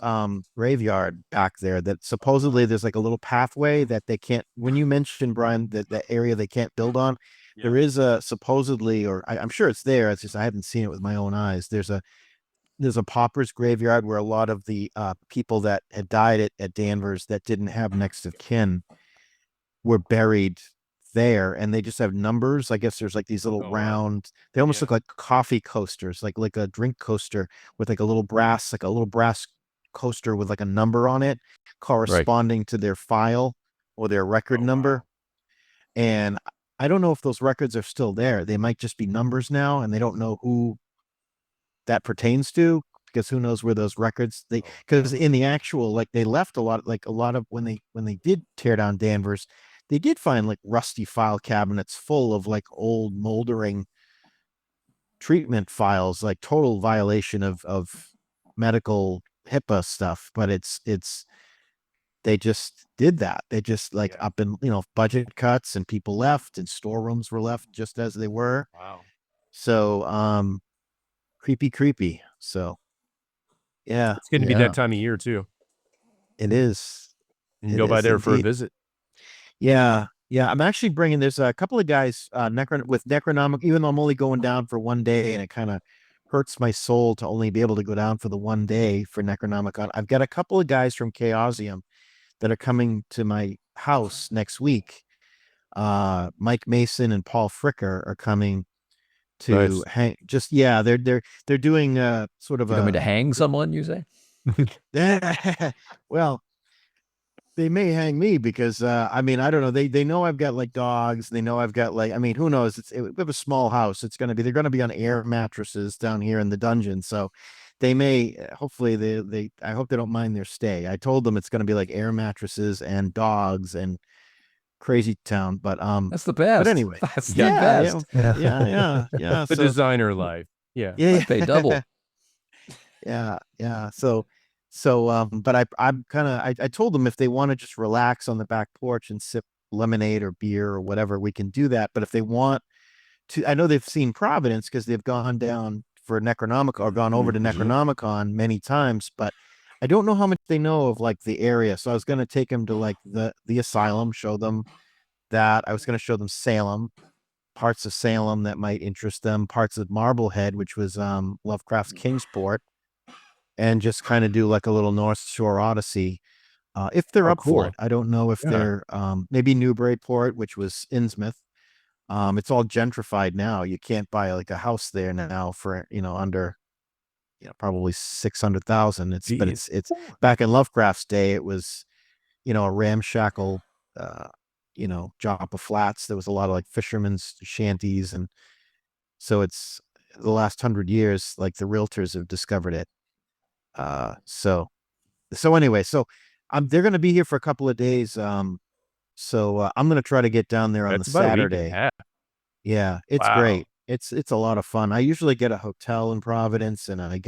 graveyard back there that supposedly there's like a little pathway that they can't, when you mentioned, Brian, that area they can't build on, there is a supposedly, or I'm sure it's there, it's just I haven't seen it with my own eyes. There's a pauper's graveyard where a lot of the people that had died at Danvers that didn't have next of kin were buried there, and they just have numbers. I guess there's like these little round, they almost look like coffee coasters, like a drink coaster with like a little brass coaster with like a number on it corresponding to their file or their record number. And I don't know if those records are still there. They might just be numbers now, and they don't know who that pertains to, because who knows where those records because in the actual, like, they left a lot of when they did tear down Danvers, they did find like rusty file cabinets full of like old moldering treatment files, like total violation of medical HIPAA stuff. But it's they just did that. They just up in, you know, budget cuts, and people left and storerooms were left just as they were. Wow. So creepy. So yeah, It's going to be that time of year too. It is. You can go by there for a visit. Yeah. I'm actually bringing, there's a couple of guys with Necronomicon, even though I'm only going down for one day, and it kind of hurts my soul to only be able to go down for the one day for Necronomicon. I've got a couple of guys from Chaosium that are coming to my house next week. Mike Mason and Paul Fricker are coming to hang. Just they're doing sort of you want me to hang someone, you say? Well, they may hang me because I mean, I don't know, they know I've got like dogs, they know I've got like, I mean, who knows, we have a small house. They're going to be on air mattresses down here in the dungeon, so they may, hopefully I hope they don't mind their stay. I told them it's going to be like air mattresses and dogs and crazy town, but that's the best. But anyway, that's the best. Yeah. The designer life. Yeah. I pay double. Yeah. So but I'm kind of, I told them if they want to just relax on the back porch and sip lemonade or beer or whatever, we can do that. But if they want to, I know they've seen Providence because they've gone down for Necronomicon or gone over to Necronomicon many times, but I don't know how much they know of like the area. So I was going to take them to like the asylum, show them that. I was going to show them Salem, parts of Salem that might interest them, parts of Marblehead, which was Lovecraft's Kingsport, and just kind of do like a little North Shore Odyssey. If they're up for it. I don't know if they're maybe Newburyport, which was Innsmouth. It's all gentrified now. You can't buy like a house there now for, you know, under, you know, probably 600,000. But it's back in Lovecraft's day, it was, you know, a ramshackle, you know, Joppa Flats. There was a lot of like fishermen's shanties, and so it's the last 100 years, like the realtors have discovered it. So anyway, they're going to be here for a couple of days. So I'm going to try to get down there on the Saturday. Yeah, it's great. It's a lot of fun. I usually get a hotel in Providence, and I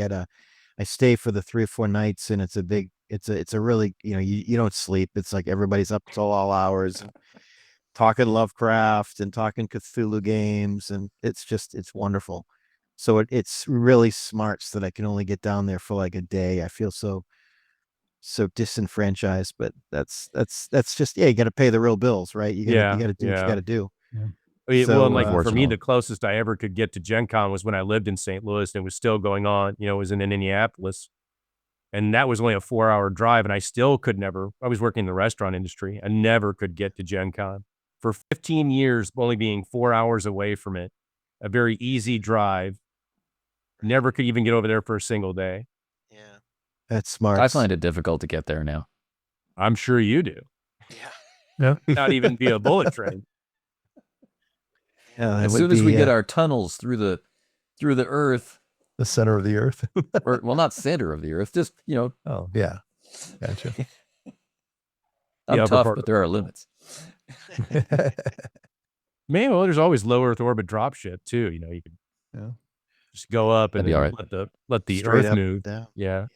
stay for the 3 or 4 nights, and it's a big It's a really, you don't sleep. It's like everybody's up till all hours and talking Lovecraft and talking Cthulhu games, and it's wonderful. So it's really smart so that I can only get down there for like a day. I feel so disenfranchised, but that's just, you got to pay the real bills, right? You got to do what you got to do. Well, and like for me, Unfortunately. the closest I ever could get to Gen Con was when I lived in St. Louis and it was still going on, it was in Indianapolis. And that was only a 4-hour drive. And I still could never, I was working in the restaurant industry. I never could get to Gen Con. For 15 years, only being 4 hours away from it, a very easy drive. Never could even get over there for a single day. Yeah. That's smart. I find it difficult to get there now. I'm sure you do. Yeah. Not even via bullet train. Yeah, As soon as we get our tunnels through the earth, The center of the earth. or well, not center of the earth, just Oh, yeah. Gotcha. I'm upper tough, part. but there are limits. Man, well, there's always low Earth orbit drop shit too. You could Yeah. just go up and That'd be all then let the Straight Earth up, move. down. Yeah.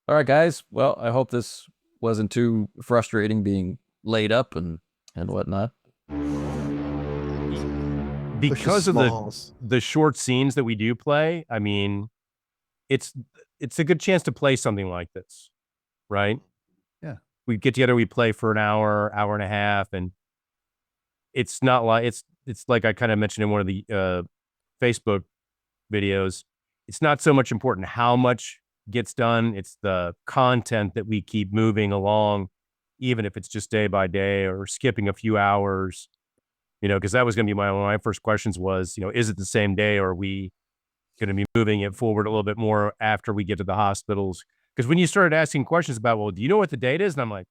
All right, guys. Well, I hope this wasn't too frustrating being laid up and whatnot. Because of the short scenes that we do play, I mean, it's a good chance to play something like this, right? Yeah. We get together, we play for an hour and a half, and it's not like it's like I kind of mentioned in one of the Facebook videos. It's not so much important how much gets done, it's the content that we keep moving along, even if it's just day by day or skipping a few hours. Because that was going to be one of my first questions was, is it the same day or are we going to be moving it forward a little bit more after we get to the hospitals? Because when you started asking questions about, well, do you know what the date is? And I'm like,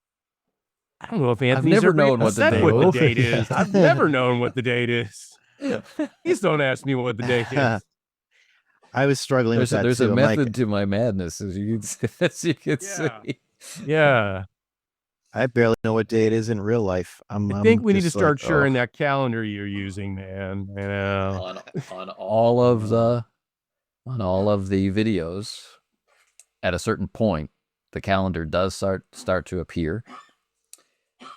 I don't know if Anthony's never ever known what the said date what the is. date is. I've never known what the date is. Please don't ask me what the date is. I was struggling with that There's too. a I'm like, method to my madness, as you can Yeah. see. Yeah. I barely know what day it is in real life. I think we need to just start like, sharing that calendar you're using, man. on all of the videos, at a certain point, the calendar does start to appear,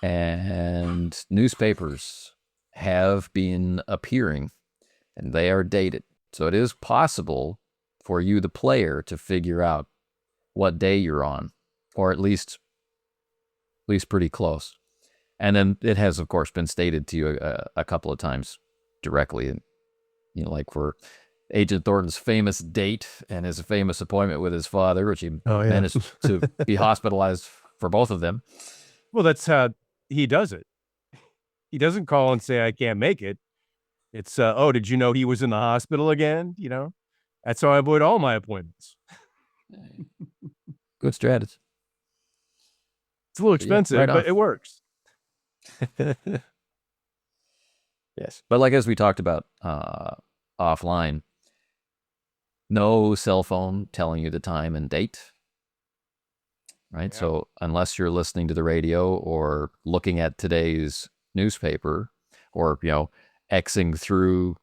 and newspapers have been appearing, and they are dated. So it is possible for you, the player, to figure out what day you're on, or at least pretty close. And then it has, of course, been stated to you a couple of times directly, and like for Agent Thornton's famous date and his famous appointment with his father, which he managed to be hospitalized for both of them. Well, that's how he does it. He doesn't call and say, I can't make it. It's, oh, did you know he was in the hospital again? That's how I avoid all my appointments. Good strategy. It's a little expensive, right but on. it works. Yes. But like, as we talked about offline, no cell phone telling you the time and date, right? Yeah. So unless you're listening to the radio or looking at today's newspaper, or Xing through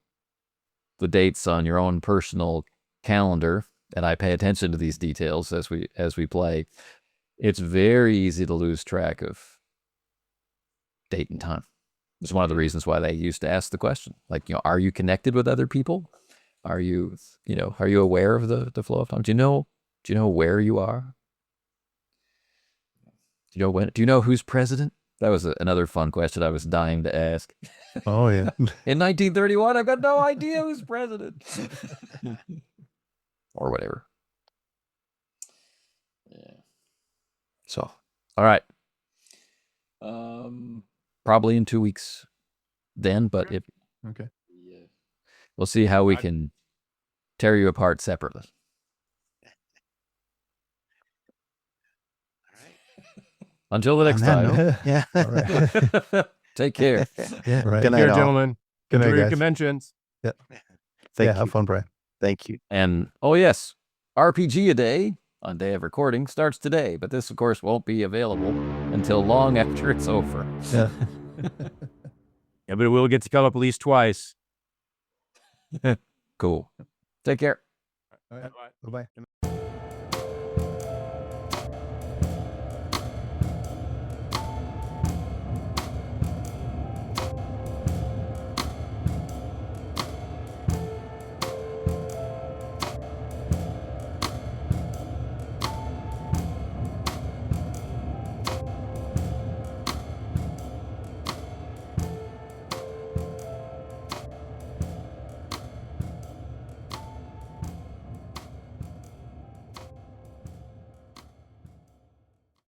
the dates on your own personal calendar, and I pay attention to these details as we play, it's very easy to lose track of date and time. It's one of the reasons why they used to ask the question, like, are you connected with other people? Are you aware of the flow of time? Do you know where you are? Do you know when? Do you know who's president? That was another fun question I was dying to ask. Oh, yeah. In 1931, I've got no idea who's president. Or whatever. Yeah. So, all right. Probably in 2 weeks then, but if Okay. we'll see how we can tear you apart separately. Until the next time. Yeah. All right. Take care. Yeah. Right. Good night, Here, all. gentlemen. Good night, Enjoy your guys. conventions. Thank Yeah, you. have fun, Brian. Thank you. And, oh yes, RPG A Day on day of recording starts today, but this, of course, won't be available until long after it's over. Yeah. Yeah, but we'll get to come up at least twice. Cool. Take care. All right. Bye-bye.